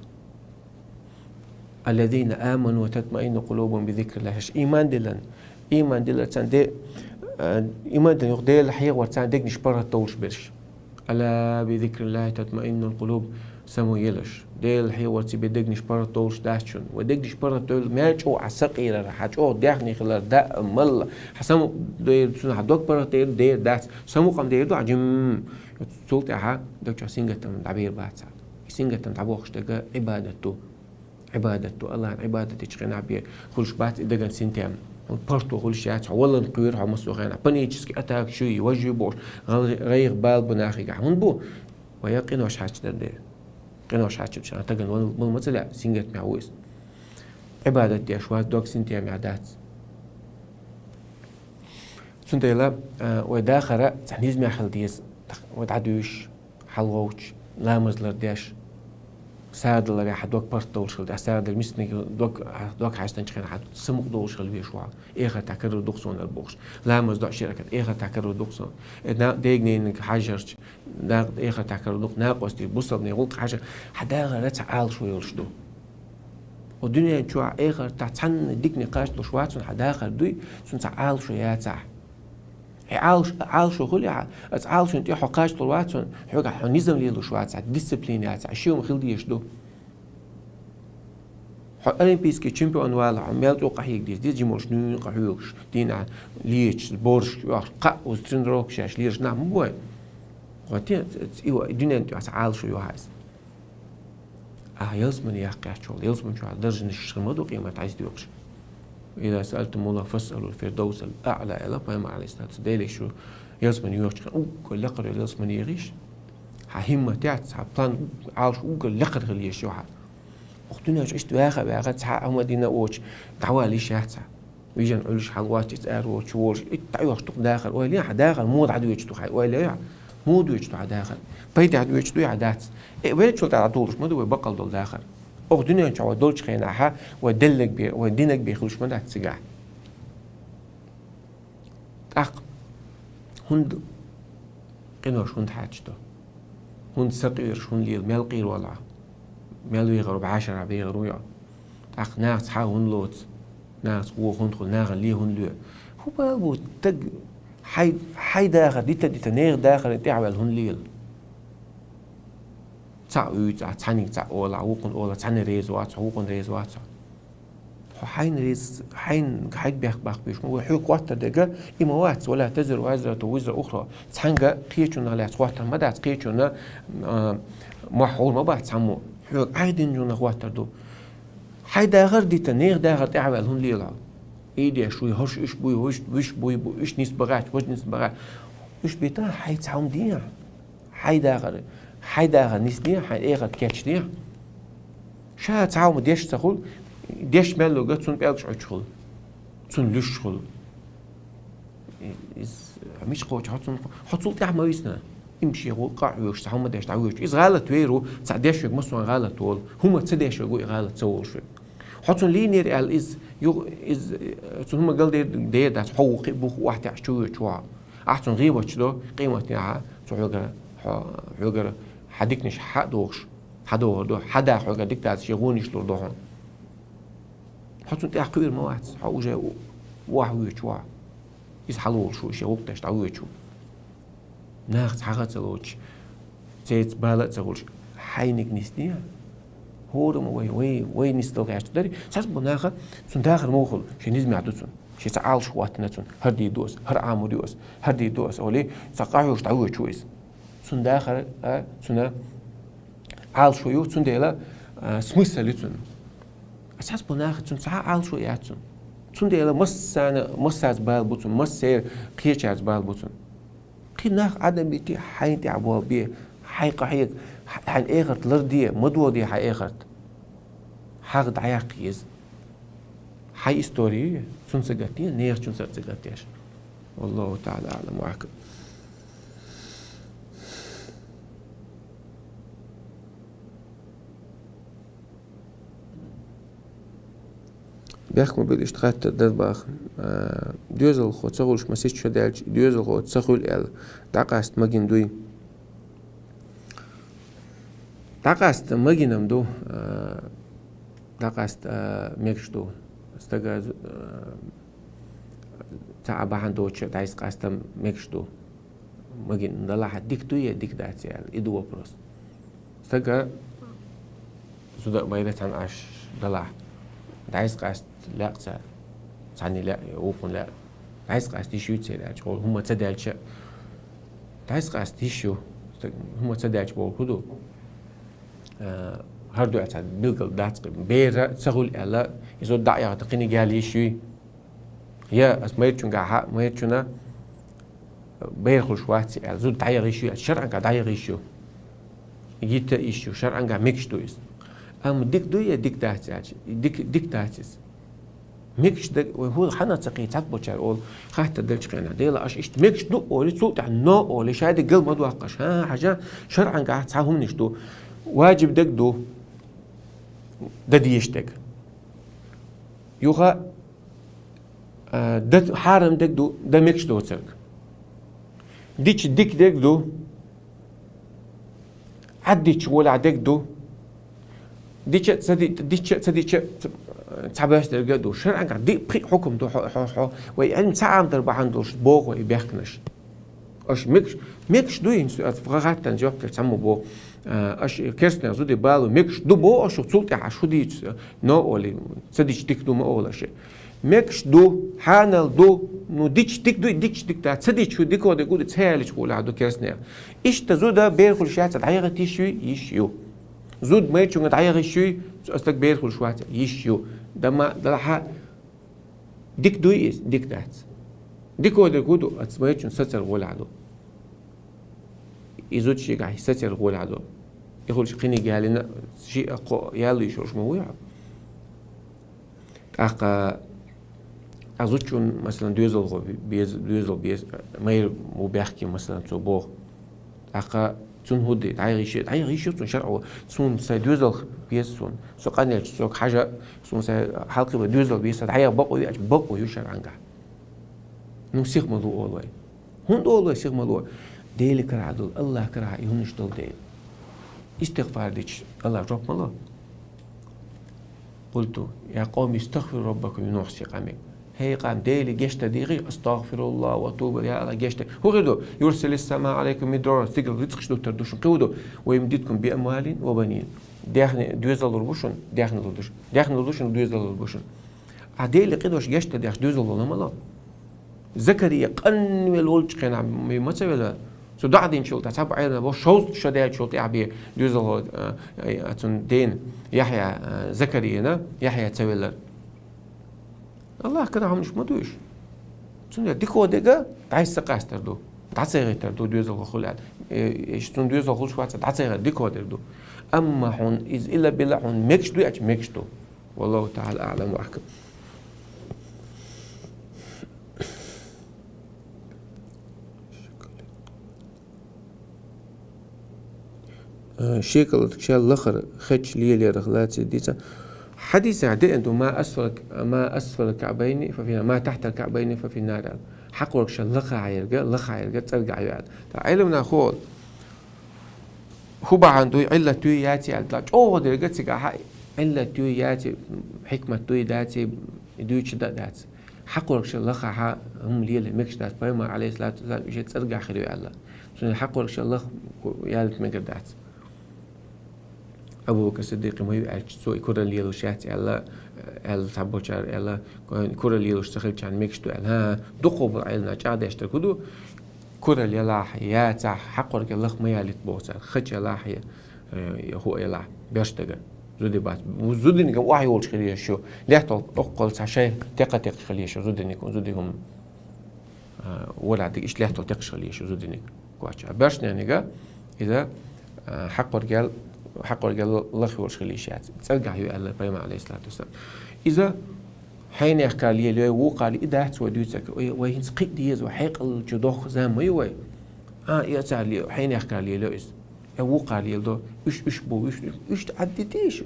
الذين آمنوا وتطمئن قلوبهم بذكر الله إيمان دلن سند إيمان دلن يقدر الحياة ورتسان ديك نشبرها طولش برش ألا بذكر الله تطمئن القلوب سمو يلش ديل الحياة ورتسي بديك نشبرها طولش داشون وديك نشبرها طول ماجو عسقيرة حاجو داخني خلال دا مل حسمو دير سنة حدوك برا دير داس سمو قام دير دو عجم سولت أها دوك سينجتم تعبير بعد ساعة سينجتم تعبوخش دقا عبادته الله عبادته تشغين عبير خلش بات دقا سنتام برتو خلش ياتش ولا نقير هم مسوغينا بنيجسكي أتاك شو يوجه بوش غير بال بناخي قاعد بو ويقين وش حاجة دير قنوش حاجة بشان تقن ولا مثلا سينجت معويس عبادتي أشواط دوك سنتام عادات سنتيلا وداخرة تحنيز ما خلديس ودعدوش حلوش لامز لرداش ساد الله راح دوك برتول شغل ساد المسني دوك حاجة تنشخين حد سمق دول شغل بيشوا إيه تكرر دوكسون البوش لامز دوك شركة إيه تكرر دوكسون ديجني إنك حاجرش إيه تكرر دوك ناقصتي بوصل نقول حاجة حدا غير تعال شوي يرشدو والدنيا شو إيه تعتن ديك نقاش لشوات سن حدا غير دوي سن تعال شويات صح عال شغل عال شو انتي حقاش طلوات سن حقا نظام ليلو شوات ديسيبلين يات شيء مخيل ديش دو أولمبيسكي تشامبيون والا عمال توقع هيك دي جيموش نين قحوش دينا ليش بورش قا وسترندروك شاش ليش نعم بوي قتي إيوه الدنيا أنت عال شو يوهاز يلزمني يحكي شغل يلزمني شو درجة الشرمد وقيمة عايز ديوقش إذا سألتم الله فاسألوا الفردوس الأعلى إلى ما عليه الصلاة والسلام شو يلزمني يوقش كل لقر يلزمني يعيش همة تعت بلان عالش وكل لقر غلي شو حد وقتنا إيش واخا تسعى هم دينا أوش دعوة ليش يحتسع ويجن علش حلوات تسأر وتشورش تعيوش تق داخل ولا يح داخل مود عدو يجتو حي ولا يح مود يجتو داخل بيت عدو يجتو عدات وين شو تعال طولش ما دو بقل دول داخل وقتنا إن شاء الله دولش خيناها ودلك بي ودينك بيخلش ما دات سجع تاق هند قنوش هند حاجته هند سقير هند ليل ملقير ولا ميلو يغرب 10 بيغرو يا تاق ناس حاون لوت ناس هو هندخل ناغ ليه هندلو هو بالبو تق حي داخل ديتا نيغ داخل تعمل هنليل تاع تاني تاع ولا وقن ولا تاني ريز وات وقن ريز وات حين ريز حين حيك بيخ بيش مو حيك وقت دقة إما وات ولا تزر وزر وزر أخرى تحنجا قيتشنا لا تقوتر ما دات قيتشنا محول ما بعد سمو حيك عيدين جونا قوتر دو حي داخل ديتا نيغ داخل تعمل هنليل إيدي شوي هش إيش بوي وش بوي إيش نيس بغات وش نيس بغات إيش بيتا حي تعوم ديا حي داخل نيس ديا حي إيغا كاتش ديا شا تعوم ديش تقول ديش مالو قد سون بيلش عشخل سون لش خل مش قوش حصل تعمل ويسنا امشي هو قاعوش تعوم ديش تعوش إذا غلط ويرو تعديش يق مصون غلط وول هم تصديش يقول غلط سوول شو حطون لينير ال إز هم قال دير ده حقوق بوخ واحد عشوي شوا أحسن غيبة شلو قيمة نعا حجر حديكنش حدوش حدو حدا حجر ديك ده شغونيش لو دهون حطون تأخير مواد حوجة واحد شوا إز حلول شو شيء وقتش تعوي شو ناخذ حاجة تلوش زيت بالة تقولش حينك نسنيها هو ما وي نستلقى عشت داري ساس بناخه سن داخل موخل شي نزمي عدوسن شي تعال شواتنتون هردي دوس هر عامو دوس هردي دوس اولي سقاعوش تعوي شويس سن داخل سن عال شويو سن ديلا سمسلتون اساس بناخه سن ساعه عال شوياتون سن ديلا مساز بال بوتون مسير قيچاز بال بوتون قيناخ عدم بيتي حين تعبوا بيه حيقة هيك حن آخرت لردية مدوى دي حي آخرت حاق دعيا قيز حي استورية سن سقاتية نيخ سن سقاتيش والله تعالى أعلم وأحكم بيحكموا بالاشتغال تدباخ ديوزل خو تسغلش مسيش شدالش ديوزل خو تسغل ال داقاست مجن دوي داقاست مجنم دو داقاست ميكش دو استغا تعبان دوتش دايس قاستم ميكش دو مجن دلا ديك دوي ديك داتي ادو بروس استغا سودا بايرت عن اش دلا دايس قاست لا ثاني لا وقن لا دايس قاست يشو تسير اجول هم تدالش دايس قاست يشو هم تدالش بو كدو هردو أتى بيلقل دات بيرة سهول ألا يزود دعية تقيني جالي شيء يا أسمعتشون جاها مايتشونا بيرخل شواتي ألا زود دعية غيشيو الشرع عن دعية غيشيو يجيت إيشيو شرع عن ميكش دويس أم ديك دوية ديك دات ديك داتس ميكش ده هو حنا تقي تبو شر أول خاطر دلش قنا ديلا أش إشت ميكش دو أول صوت عن نو أول شاهد قل ما دوقش ها حاجة شرع عن قاعد تعهم نشدو واجب دك دو دديش دك يوغا دد حارم دك دو دا ميكش دو ترك ديش ديك دك دو عديش ولا دك دو ديش سدي تعباش درجة دو شرعا قاعد دي بقي حكم دو حو ويعني ساعة دربا عندوش بوغ ويبيحكنش أش ميكش دوين فقط تنجح تسمو بو أش كرسنا زودي بالو ميكش دو بو أشو تصلت عشو دي نو أولي سديش تك دو ما أول شيء ميكش دو حانل دو نو ديش تك دو ديش تك تا سديش شو ديكو ديكو تسهل شو لعدو كرسنا إيش تزودا بيرخل شيء تعيق تيشوي يشيو زود ما يشون تعيق شيء أصلك بيرخل شو يشيو دما دلها ديك دو إيش ديك دات ديكو ديكو دو أتسمعيشون ستر ولا عدو يزود شيء قاعد ستر ولا عدو يقول شقيني قالنا شيء أقوى يالله يشوش مويع أقا أزوجون مثلا دوزل بيز ماير مباحكي مثلا تصبوه أقا تون هودي تعيغي شيء تون شرعه تون سيدوزل بيز تون سقاني سوق حاجة تون حلقة بدوزل بيز تعيغ بقوا يشرع عنك نو سيخ ملو أولوي هون أولوي سيخ ملو ديلي كرع دول الله كرع يهونش دول ديل استغفار ديش الله رب ملو قلت يا قوم استغفروا ربكم من نحس قامك هي قام ديلي جشت ديغي استغفر الله واتوب يا الله جشت هو غدو يرسل السماء عليكم مدرارا تقل رزقش دو تردوشن قودو ويمددكم بأموال وبنين داخن دوزل البوشن داخن البوشن دوزل البوشن عديلي قدوش جشت داخ دوزل الله زكريا قن الولج كان ما تسوي سو دعدين شلت تسبب عينا بو شوز شداد شلت يعبي دوزل اتون دين يحيى زكريا يحيى تسوي الله كده هم مش مدوش سنة ديكو ديجا تعيش سقاستر دو تعصيغ تردو دوزل خلال ايش تون دوزل خل شوات تعصيغ ديكو دو اما هون از الا بالله هون ميكش دو اش ميكش دو والله تعالى اعلم واحكم شيكل شال الاخر خدش ليلي رغلات ديتا حديث عدي انه ما اسفل الكعبين ففي ما تحت الكعبين ففي النار حقورك شال لخا عيرجا ترجع يعد علمنا خول هو عنده علة توي ياتي على او درجة تيجا علة توي ياتي حكمة توي داتي دويش دات حقورك شال لخا هم ليلي مكش دات بايما عليه الصلاة والسلام يجي ترجع خير الله سن حقورك شال لخ يالت مقدات أبو بكر الصديق ما يعرف سوي كورا ليلو شات على تعبوشار على كورا ليلو اشتغل كان ميكشتو على دقوب علنا جاد يشتركوا كورا ليلا حياة حقرك الله ما يالت بوسر خش الله حيا هو يلا بيشتغل زودي بات وزودي نك واحد يقول خليه شو ليحتل أقل شيء تقة خليه شو زودي نك زودي هم ولا عندك إيش ليحتل تقش خليه شو زودي نك كواتش بيرشنا نيجا إذا حقرك الله يورش خليشات ترجع يو الله بيما عليه الصلاة والسلام إذا حين يحكى لي وقال إذا توديتك وين سقيت ديز وحيق الجدوخ زام ويوي يا لي حين يحكى لي لو إس وقال لي لو إيش بو إيش عديتيش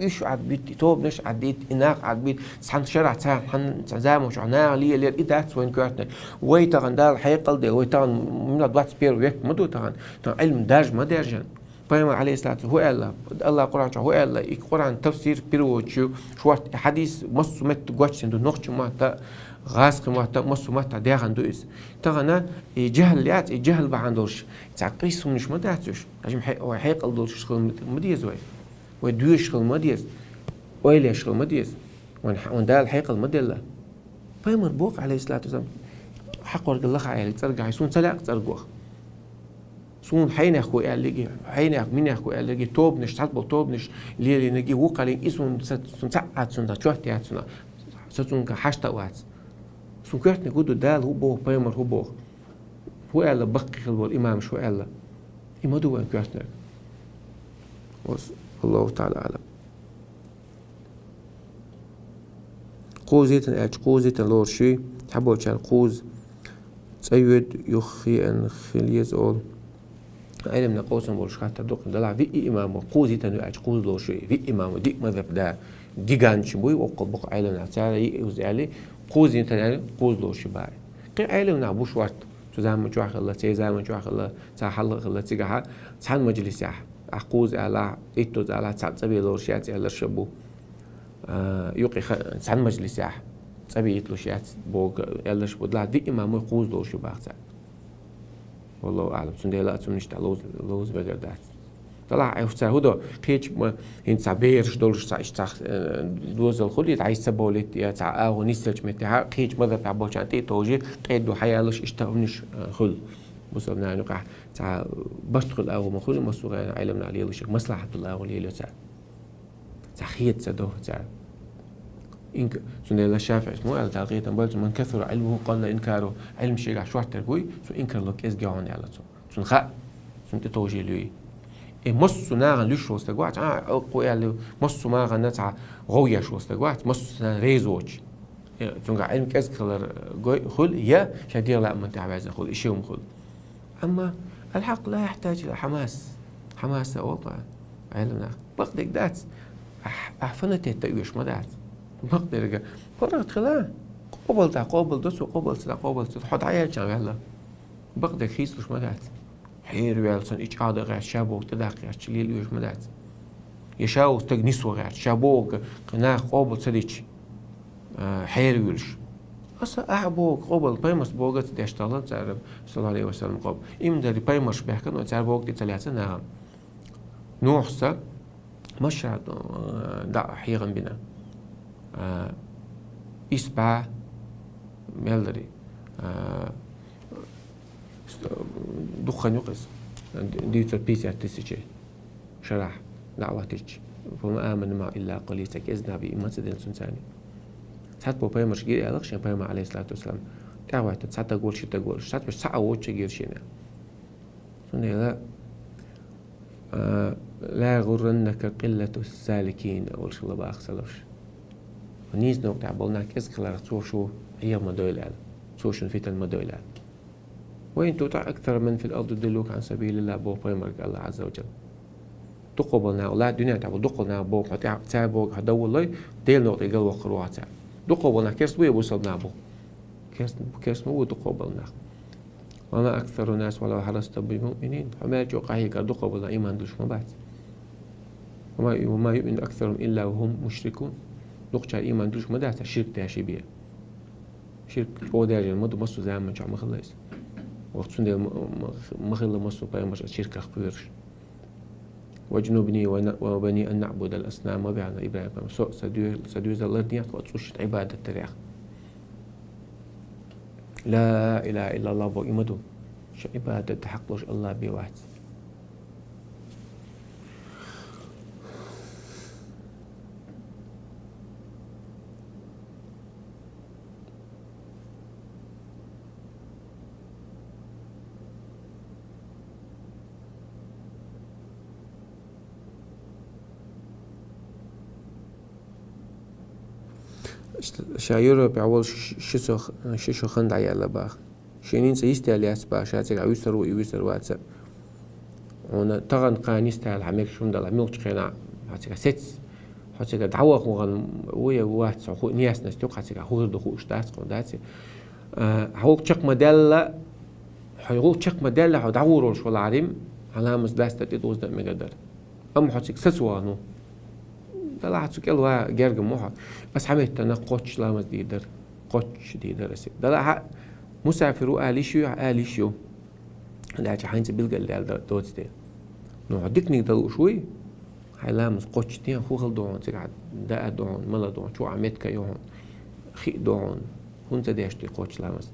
إيش عديت توب نش عديت إناق عديت سحن شرع سحن زام وش عنا لي إذا وين كاتنا ويتغن دار حيق الدي ويتغن من الضغط بير ويك مدو تغن علم دارج ما دارجن بيما عليه الصلاة هو الله قرآن هو الله القرآن تفسير بيروتشو شوات حديث مصو مت قوتش عندو نقش ما تا غاسق ما تا مصو ما تا داغن دويس تغنا جهل ليات جهل بعندوش تعقيس مش ما داتش عشان حيق الدوش شغل مديز وي دوش شغل مديز ويلي شغل مديز وان دال حيق المدلة بيما بوق عليه الصلاة والسلام حق ورق الله عيال ترجع يسون سلاق ترجوه سون حين أخو قال حين مين أخو قال توب نش تطبل توب نش اللي نجي وقالين إسون ساعات سون تشوهت يا سون سون كحشتا وات سون كرت نقوله دال هو بو بيمر هو بو هو قال بقي خلوا الإمام شو قال إما دو كرتنا والله تعالى أعلم قوزيتن قوزيتن لور شيء حبوا كان قوز تأيد يخي أن خليز أول علمنا قوسن بولش حتى دوق دلع في إمام قوزي تنو قوز لو شيء في إمام ديك مذهب ده جيجانش بوي وقل بق علمنا تعالى يوزعلي قوزي تنو قوز لو شيء باي قي علمنا بوش وقت تزام جوا خلا تزام جوا خلا تحل خلا تجاه تحن مجلس يح قوز على إتو على تبي لو شيء على شبو يقي تحن مجلس يح تبي يتلو شيء بوق على شبو دلع في إمام قوز لو شيء باي والله أعلم سندي لا تمنيش لوز بقردات طلع أفتح هذا قيش هين سبيرش دولش تاع دوز الخلي عايز سبولت يا تاع ونيسلش متاع قيش ماذا تعبوش عن تي توجي قيدو حيالش اشتغلنش خل وصلنا نقع تاع بشتغل أو مخول مسوق علمنا عليه وش مصلحة الله وليه تاع خيط سدوه تاع إنك سنة لا شافع اسمه على تلقيه تنبلت من كثر علمه قل إنكاره علم شيء شو تربوي سو إنكر لك إز جاهني على سو خا سنت توجي ليه مص ناغن ليش وستقوات قوي اللي مص ما غنتع غويا شو وستقوات مص ريزوج تونغ علم كاز كلر خل يا شدير لا من تعبز خل شيء خل أما الحق لا يحتاج إلى حماس والله علمنا بقدر دات أحفنت التأويش ما دات بقدر فرقت خلاه قابل دس وقابل حد عيال كان هلا بقدر خيسلش ما دات حير ويالسن إيش عاد غير شابوك تداقي أشتليل يوش ما دات يشاو استجنسوا غير شابوك قناع قابل سديش حير ويلش أصلا أحبوك قابل بايمس بوجت ديشتغل تعرف صلى الله عليه وسلم قابل إم داري بايمس بيحكي إنه تعرف بوجت تلاتة نعم نوح سا مش دع حيرا بنا إسبع ملري دخان يقص ديوت البيسي تسيجي شرح دعواتك فما آمن ما إلا قليتك إذن بي إما تدين سنساني ساعات بو بايمش جيري ألقشن بايما عليه الصلاة والسلام دعواتك ساعات تقول شي تقول ساعات مش ساعة ووتش جير شينا سنة لا يغرنك قلة السالكين أول شغلة بأخسلوش ونيز نوك تعبولناك إذكر شو هي مدويل على سوشن فيتن مدويل على وين تطع أكثر من في الأرض يدلوك عن سبيل الله بو بايمرك الله عز وجل دقبلنا ولا الدنيا تعبوا دقلنا بو تعبوا هدول الله ديل نوك يقل وقروها تعب دقبلنا كيرس بوي وصلنا بو كيرس مو دقبلنا وما أكثر الناس ولو حرصت بمؤمنين فما جو قاهيك دقبلنا إيمان دوش ما بعد وما يؤمن أكثرهم إلا وهم مشركون نقطة إيمان دوش ما دعت الشرك تاشي بيه شرك هو دارجة المدو مصو زعما شو مخلص وقت سندي مخل مصو بايمش الشرك أخبرش وجنوبني وبني أن نعبد الأصنام وبعنا إبراهيم سوء سدوز الله دنياك وتصوش عبادة التريخ لا إله إلا الله بو إمدو شو عبادة تحقلوش الله بواحد شايرو بعول شو خند عيال باخ شينين سيستي الياس باشاتك عيسر ويسر واتساب هنا تغن قانيستا العميك شون دل عميك تخينا هاتك ستس هاتك دعوة خوغن ويا واحد سخو نياس نستوق هاتك خوغ دخو اشتاس قنداتي هوك تشق مدلة هوك تشق مدلة هو دعورو شو العريم على مزداستا تدوز دم مقدر أم هاتك سسوانو دلعت سكيلوا جرج موها بس حميت أنا قطش لامس ديدر قطش ديدر أسي دلع مسافروا آلي شو لا تحين سبيل قال لي دوت ده نوع ديكني دلو شوي حلامس قطش تين خوخل دون تقعد دا دون ملا دون شو عميت كيون خي دون هون تديش تي قطش لامس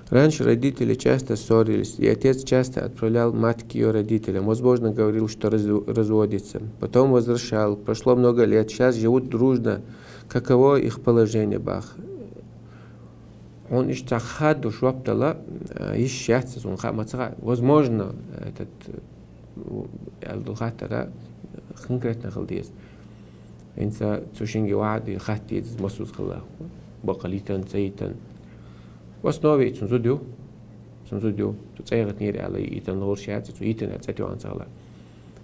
Раньше родители часто ссорились, и отец часто отправлял мать к ее родителям. Возможно, говорил, что разводится. Потом возвращал. Прошло много лет. Сейчас живут дружно. Каково их положение, Бах? Он ищтахад душ ваптала, ищется, он хамацага. Возможно, этот Алдухатара конкретно халдиес. Инса цушинги вади хаттиез масуз хала. Бакалитан зейтан. واسنوي تنزوديو تتصيغت نيري على يتن لور شات يتن اتساتيو عن صغلا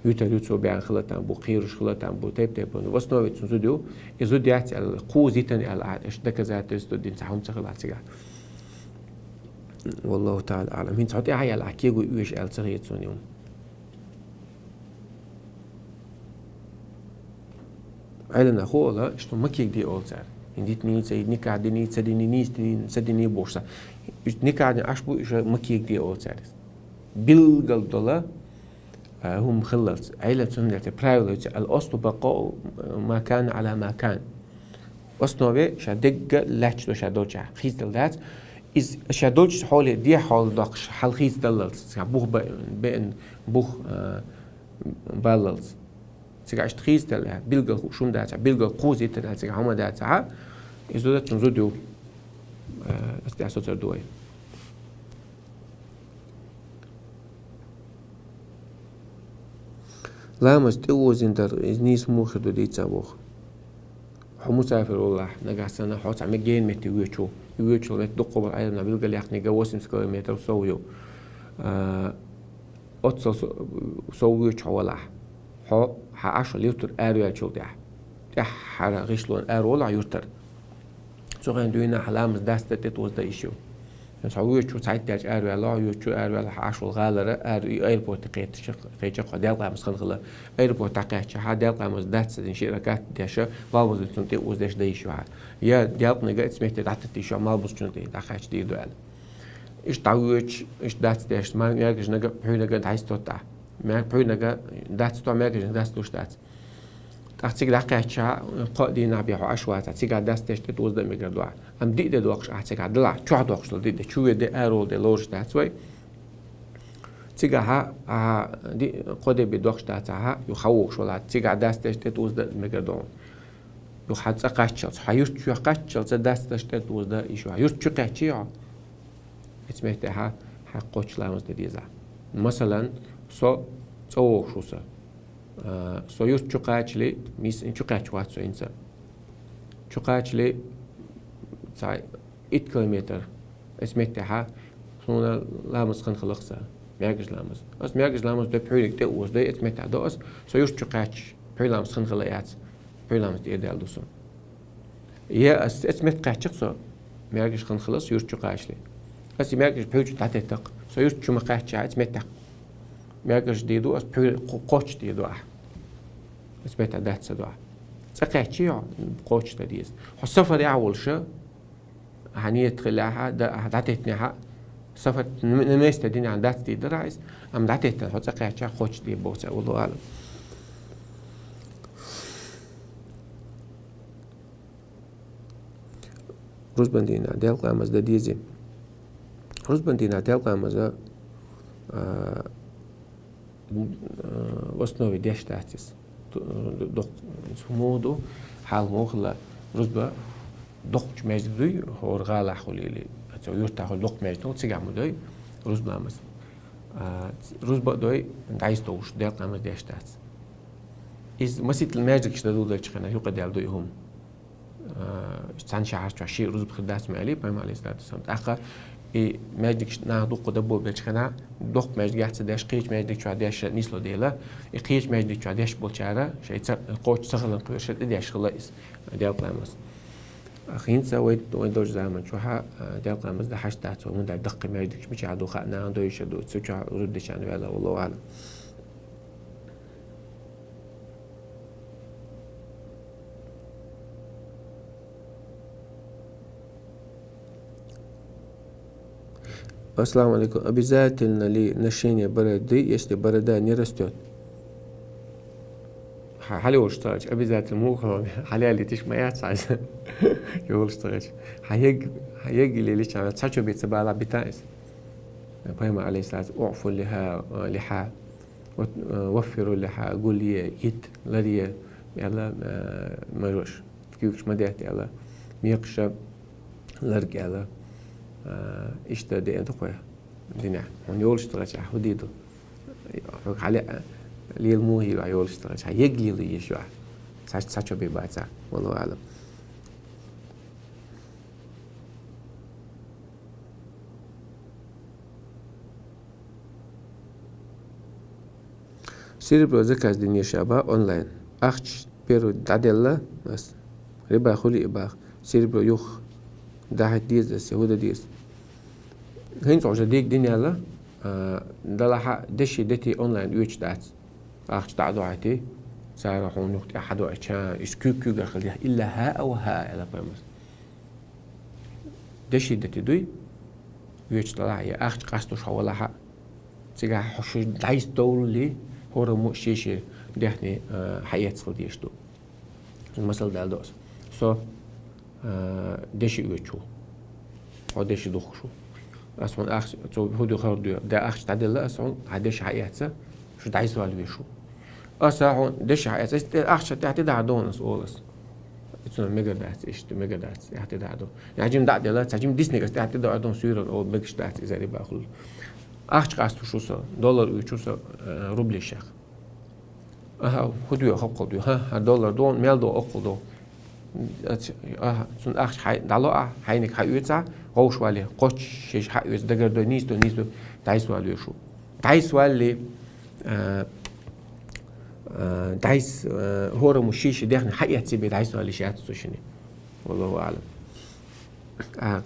يتن يتسو بيان خلطان بو خيرش خلطان بو تيب واسنوي تنزوديو يزوديات على قوز يتن على اشدك ذات استودين تحوم صغلا تسيغا والله تعالى اعلم هين تعطي هاي العكيغو يوش على صغير علنا خولا شتو مكيك دي أولزار إنديت نيت سيد نكاد نيت سديني نيت سديني بورصة نكاد أشبو إيش مكيك دي أولزار بالقلب دولا هم خلص عيلة سنة برايولوجي الأصل بقاء ما كان على ما كان أصنوه شدق لاتش دو شدوجا خيز دلات إز شدوج حول دي حول دقش حل خيز دلالس بوخ بين بوخ بالالس سيجاش خيز دلات بيلقى شوم دات بيلقى قوزي دلات سيجا هما دات إزو دات نزوديو استعصو تردوي لامس توزن در إزنيس موخدو دي تابوخ حموسافر والله نجح سنة حوت عم جين متي ويوتشو مت دقوا بالعيد نبيل قال يحني جواسم سكوير متر وسويو أتصل سويوش ولا ح 10 لتر أروي شو ده حرا غيشلون أرولا يوتر سو كان دوينا حلامس دست تتوز ده إيشو سويوش شو ساعات تاج أروي لا يوتشو أروي 10 غالرة أروي إيربورت قيت قدال قامس خلقلا إيربورت تقيت حدال قامس دست إن شركات داشة بالبوز تنتي وز داش دايشو يا ديال نجا اسمه دعت تيشو مالبوز تنتي دقاش دي دوال إيش تعويش إيش دات داش ما يرجع نجا بحول نجا عايز توتع ما بحول نجا دات تو ما يرجع دات توش دات تحتيك دقاش قادي نبيه عشوات تحتيك دات داش تتوز ده ميجر دوال أم دي ده دوقش تحتيك دلع شو دوقش دي ده شو ده أرول ده لورج دات وي تيجا دي قادي بدوقش داتها يخوش ولا تيجا دات داش تتوز ده ميجر دوال يو حد قاتشل حيوت شو قاتشل زدست داشت وز ده إيشو حيوت شو قاتشيا اسمه حقوش لامز ديزا مثلا سو شو سو يوت شو قاتشلي ميس إن شو قاتش واتسو إنسا شو قاتشلي ساي 8 كيلومتر اسمه سونا لامز خن خلقسا مياجز لامز أس مياجز لامز ده بحولك ده وز ده اسمه ده أس سو يوت شو قاتش بحول لامز خن خلقيات بيلامس دي دال دوسون يا اسمت قاعشقصو ميرجش خن خلص يرجو قاشلي بس ميرجش بيوج تاع تق سو يرجو ما قاش اسمت ميرجش دي دو اس بيو قوش دي دو اسمت دات سدوا سقاچي قوش ديز حسفر يعول شو هنيه تخلعها داتتنها سفر نمست دين عن دات دي درايس ام داتت حط سقاچي قوش دي بوسه والله اعلم روز بندينا ديال قامز دا ديزي روز بندينا ديال قامز وسنوي ديش تاتيس دق سمودو حال موخلا روز با دقش مجدوي هو رغالا خليلي أتو يرتا خل دق مجدو تسيق عمودوي روز بلامز روز با دوي عايز توش ديال قامز ديش تاتيس إز مسيت الماجد كشتادو دا تشخنا يوقع ديال دوي هم سان شهر شيء روز بخداس مالي بهم عليه الصلاة والسلام أخا ماجدك ناخدو قدبو بلشخنا دوق ماجد قاعد تداش قيش ماجدك شو عداش نيسلو ديلا قيش ماجدك شو عداش بولشارة شيء القوش سخلن قيش دياش خلاص ديال قامس أخين سويت دوج زمان شو ديال قامس ده حش تاعته من ده دق ماجدك مش عدو خنا دو يشدو تسوي ردش يعني ولا والله أعلم السلام عليكم. Обязательно ли ношение бороды, если борода не растет? حالي اشتراك обязательно مو حالي تيش ما يحتاج يقول اشتراك هيجي لي ليش أنا تشجع بيتسبالة بتاعس بهم عليه الصلاة أعفوا لها وفروا لها قول لي يد لدي يلا ما يروش كيفش ما ديت يلا ميقشة لرج يلا إيش تدي أنت خويا دينا هنيول اشتراك حديده على لي الموهي وعيول اشتراك هيجي لي يشوع تشجع بيباتها والله أعلم. Серебро заказ день шаба онлайн. Ахч перу дадела нас. Рыба хули ибах. Серебро юх. Дахет диз дес يهودا ديز. هين صعجة ديك دنيا لا. دلها دشي دتي онлайн يوش دات. Ахч تعدو عتي. سارة هون نقطة أحد وعشان إسكوك خليها إلا ها أو ها على بمس دشي دتدوي ويش طلع يا أخت قصدوش حوالها حق تيجا حشو دايس دول لي هو رمو شيء دهني حياة صديش دو المثل ده دوس سو دشي ويشو أو دشي دوخشو أصلا أخت تو هدو خردو ده أخت تعدل لا أصلا عدش حياته شو دايس والويشو أصلا دشي حياته أخت تعتدي عدونس أولس إتنا ميجا دات إيش ميجا دات يعتدي عدون يعني جيم دات لا تجيم ديسني كست يعتدي عدون سيرة أو ميجش دات إذا ربا أخل أخت قاستو شو صار دولار ويشو صار روبل الشيخ هدو يخب قدو ها دولار دون ميل دو أقل دو سون أخش حي دلوا حينك حيوتسا غوش والي قش شيش حيوتس دقر دو نيستو دايس والي شو دايس والي دايس هو مشيش دهن حقيقة سيبي دايس والي شيات سوشني والله أعلم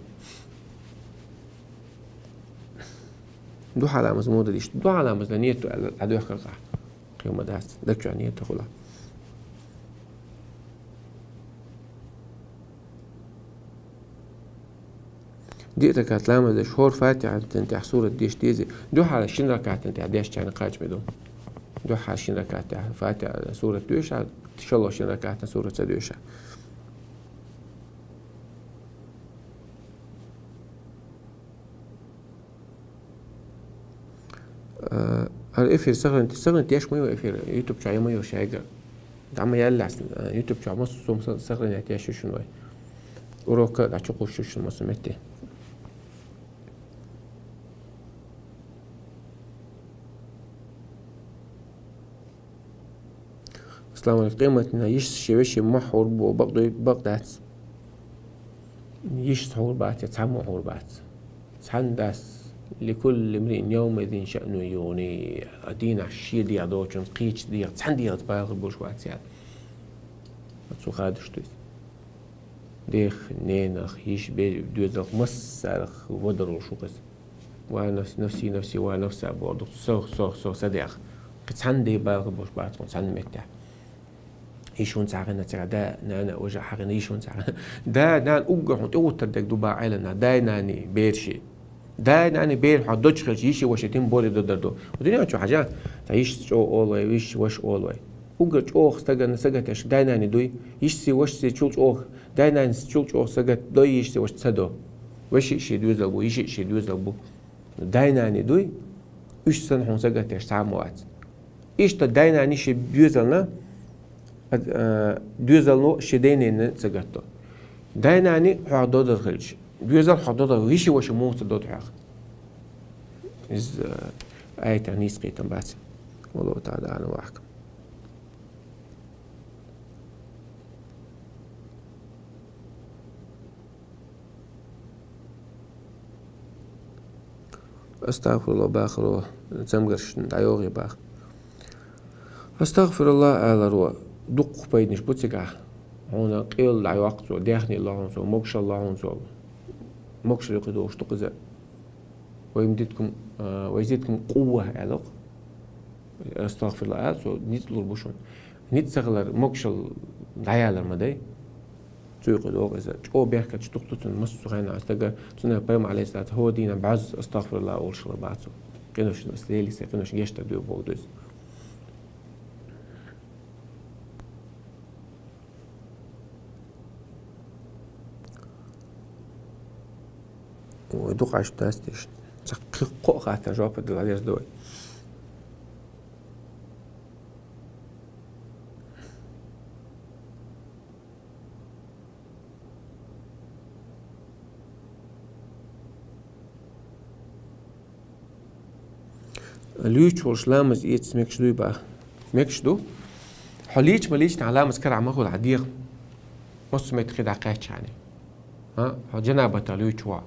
دو حالا مزمودة ديش دو حالا مزلانيتو عدو يخلق قيمة داس دكتو عنيتو خلا ديتا كانت لامة ده شهور فاتحة تنتح سورة ديش ديزي دو حالا شين ركعت تنتح ديش كان قاج بدون دو حالا شين ركعت فاتحة سورة دوشة إن شاء الله شين ركعت سورة دوشة الإفير سغرن تياش ميو إفير يوتيوب شاي ميو شايقة دعم يلا يوتيوب شاي مصر سغرن تياش شنوي وروك دعشقو شو مصمتي السلام عليكم قيمتنا يش شويش محور بو بقدات يش حور بات يتعمو حور بات تحندس لكل امرئ يومئذ شأن يغني أدينا الشيء دي عدوشن قيتش دي تحندي غتباغ بوشوات يعني متسو خادش دويس ديخ نينخ يش دوزخ مسارخ ودرو شوكس ونفسي ونفسي أبوردو سوخ صديق تحندي باغ بوشوات تحندي مكتح يشون ساعنا دا نانا وجه حقنا يشون ساعنا دا نان أوجه وتوتر دك دوبا عيلنا دا ناني بيرشي دا ناني بير حدوش خلش يشي وشتين بوري دو ودنيا شو حاجات تعيش شو أولوي ويش وش أولوي أوجه أوخ استجا نسجتش دا ناني دوي يشسي وشسي شولش أوخ دا ناني شولش أوخ سجت دوي يشسي وش تصدو وش يشي دوزلبو يشي دوزلبو دا ناني دوي إيش سنحون سجتش ساموات إيش دا ناني شي بيوزلنا دوزلو شدينين سجتو دا ناني حدود الخلش دوزل حدود ويشي وش موت دود حق إز آية تعنيس قيتم بات والله تعالى أنا وأحكم أستغفر الله باخر زمقرش دعيوغي باخر أستغفر الله على روا دق بيدنش بوتسقع هنا قيل دعيوقتو داخني الله عنصو موكش الله عنصو موكش لقدوش تقزأ ويزيدكم قوة علاق أستغفر الله على سو نيتلو البشون نيت سغلر موكش دعيالر مدي تيقدو إذا جو بيحكا تشتقتو مسو غينا أستغفر تنا بيوم عليه الصلاة هو دينا بعز أستغفر الله أول شغل بعضو قينوش نسليلي سيقينوش يشتا ديو بودوز ودوق عش تاستيش تحقق قاعدة جواب الدلاليز دوي ليش ورش لامز إيتس مكشدو بقى مكشدو حليش مليش تعلامز كرع ماخو العديق مصر ما يتخيد عقاش يعني ها جنابة ليش وا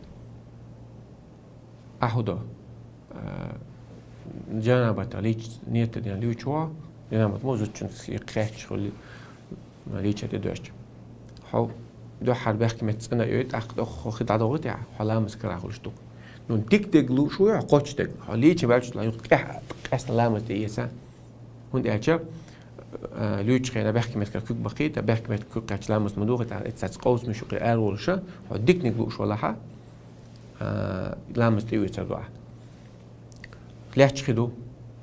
أحدا جنابة ليش نيت يعني ليش وا جنابة موزو تشنس يقاش خلي مليش هتدوش حو دو حربيخ كمت أنا يوت أخد خد عدوغت يعني حلامز كرع خلشتو نون تك لو شوية قاتش تك حليش بالش لا يقح قاس لامز ديسا هون أجاب لوتش خينا بحكي متك كوك بقيت بحكي متك كوك كلامس مدوغ تاع قوس مش قال ورشة وديك نقوش ولا ح لامس تيوي تروح ليش خدو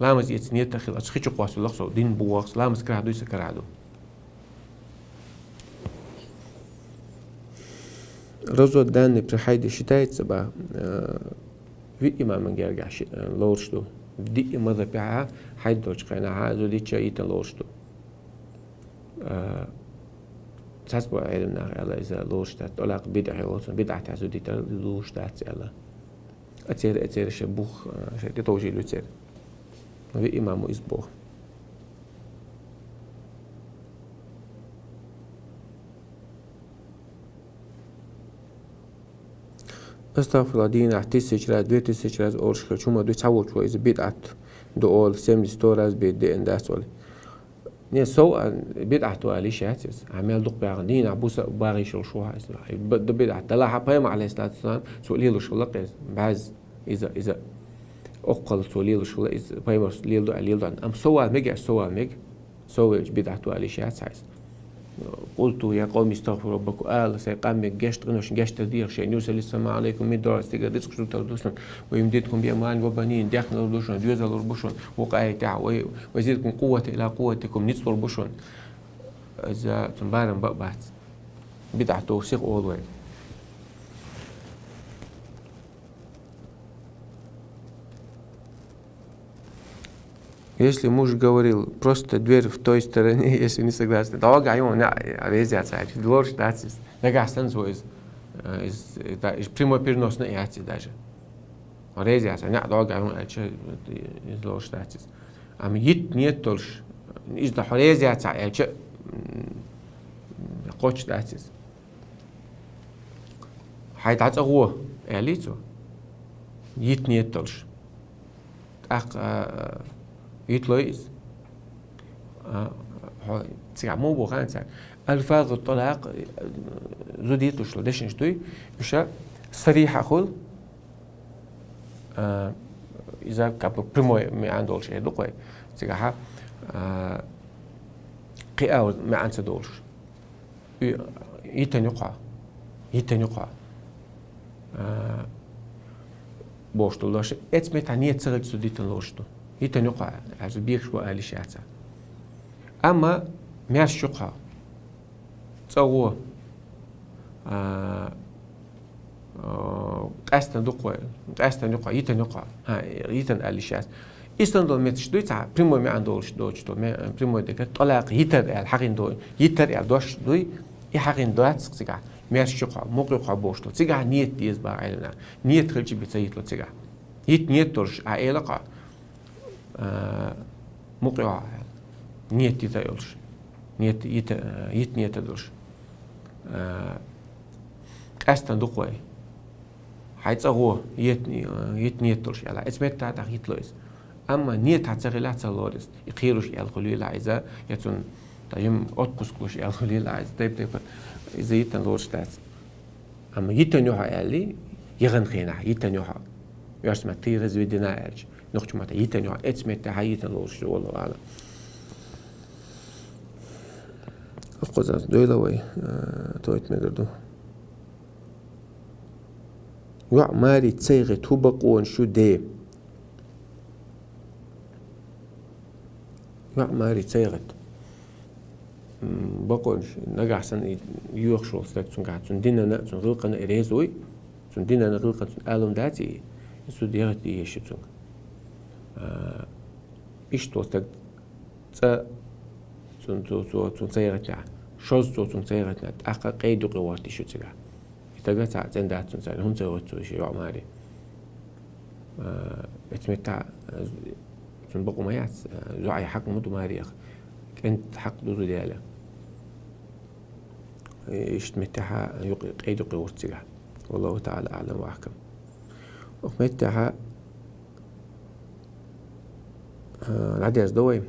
لامس يتنيت تخيل أشخيش قواس اللقصة دين بوقس لامس كرادو يسكرادو رزو دان بحيد شتايت سبا في إمام من جرجع لورشتو دي ماذا بيعها حيد دوش خينا عازو دي شيء لورشتو تحسبوا علمنا على إذا لورشتات ولا بدعة وصل بدعة عازو دي لورشتات على أتير شبوخ شيء تطوجي له تير في إمام إسبوخ استغفر الله دينا تسجرات دو تسجرات أورشكل شو ما دو تعود شو إذا بدعت دو أول سيمي ستورز بيد إن داسول نيا سو بدعت وعلي شاتس عمال دق بعدين عبوس باغي شو هاي دو بدعت دلا حبايم عليه الصلاة والسلام سؤالي له شو لقيس بعز إذا أقل سؤالي له شو إذا بايم ليلو أم سوال ميج سوال بدعت وعلي شاتس هاي قلت يا قوم استغفروا ربكم سيقام جشت دير شيء يرسل السماء عليكم مدرار استجد رزق شو تردوسون ويمددكم بأموال وبنين داخل الربوشون ديوز الربوشون وقاية تاع ويزيدكم قوة إلى قوتكم نصف الربوشون إذا تنبارن بقبات بدعته سيق أول Если муж говорил, просто дверь в той стороне, если не согласны, то ему резаться, лорш дацис. Нагастан свой из прямой переносной яйца даже. Резаться, не долго ему из лорш дацис. А мит нет тоже из да резаться, яйца коч дацис. Хайдаться го, элиту. Мит нет тоже. يتلويز تسمع مو بوخان تسمع ألفاظ الطلاق زوديت وش لديش نشتوي مش صريحة خل إذا كاب بريمو ما عنده شيء دقوي تسمعها قياو ما عنده دولش يتنقع بوشتولش إتمي تانية تسرق زوديت لوشتو يتنقع عز بيخش وقال شاتا أما ماش شقها تصوه قاستن دقوة قاستن نقع يتنقع يتن قال شات إستندل متش دوي تاع بريمو ما عندوش دوش تو ما بريمو دك طلاق يتر الحقين دوي يتر دوش دوي يحقين دوات سقع ماش شقها موقع بوشتو تسقع نيت ديز با علنا نيت خلجي بتسيت لو تسقع يت نيت ترش عائلة موقع نيت يتايلش نيت نيت دلش قاستن دقوي حيتصغو يت نيت دلش على اسمت تاع يتلويس اما نيت هتصغلا تصلورس يخيروش يالخلو لا اذا يتون تاجم اوتقسكوش يالخلو لا طيب اذا يتن لورش تاع اما يتن يوها علي يغن خينا يتن يوها يرسم تيرز ودنا ارج نخش متى يتنيو اتمت حيتن لوش والله أعلم أقصد دويلوي تويت مقدو يع ماري تسيغ تبقون شو دي يع ماري تسيغ بقون نجح سن يوخشول ستك تون قاعد تون دينا تون غلقنا إريزوي تون دينا غلقنا تون ألم داتي يسو ديغتي يشتون إيش توستك تون سيرتنا شوز تون سيرتنا أخا قيدو قواتي شو تسقع يتقطع زندات تون سيرتنا هم سيرتوا شيء عماري اتمتع تون بقوا ما يعس زعي حق مدو ماري كنت حق دودو ديالا إيش تمتعها قيدو قواتي تسقع والله تعالى أعلم وأحكم ومتعها العديد دوي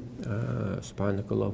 سبحانك اللهم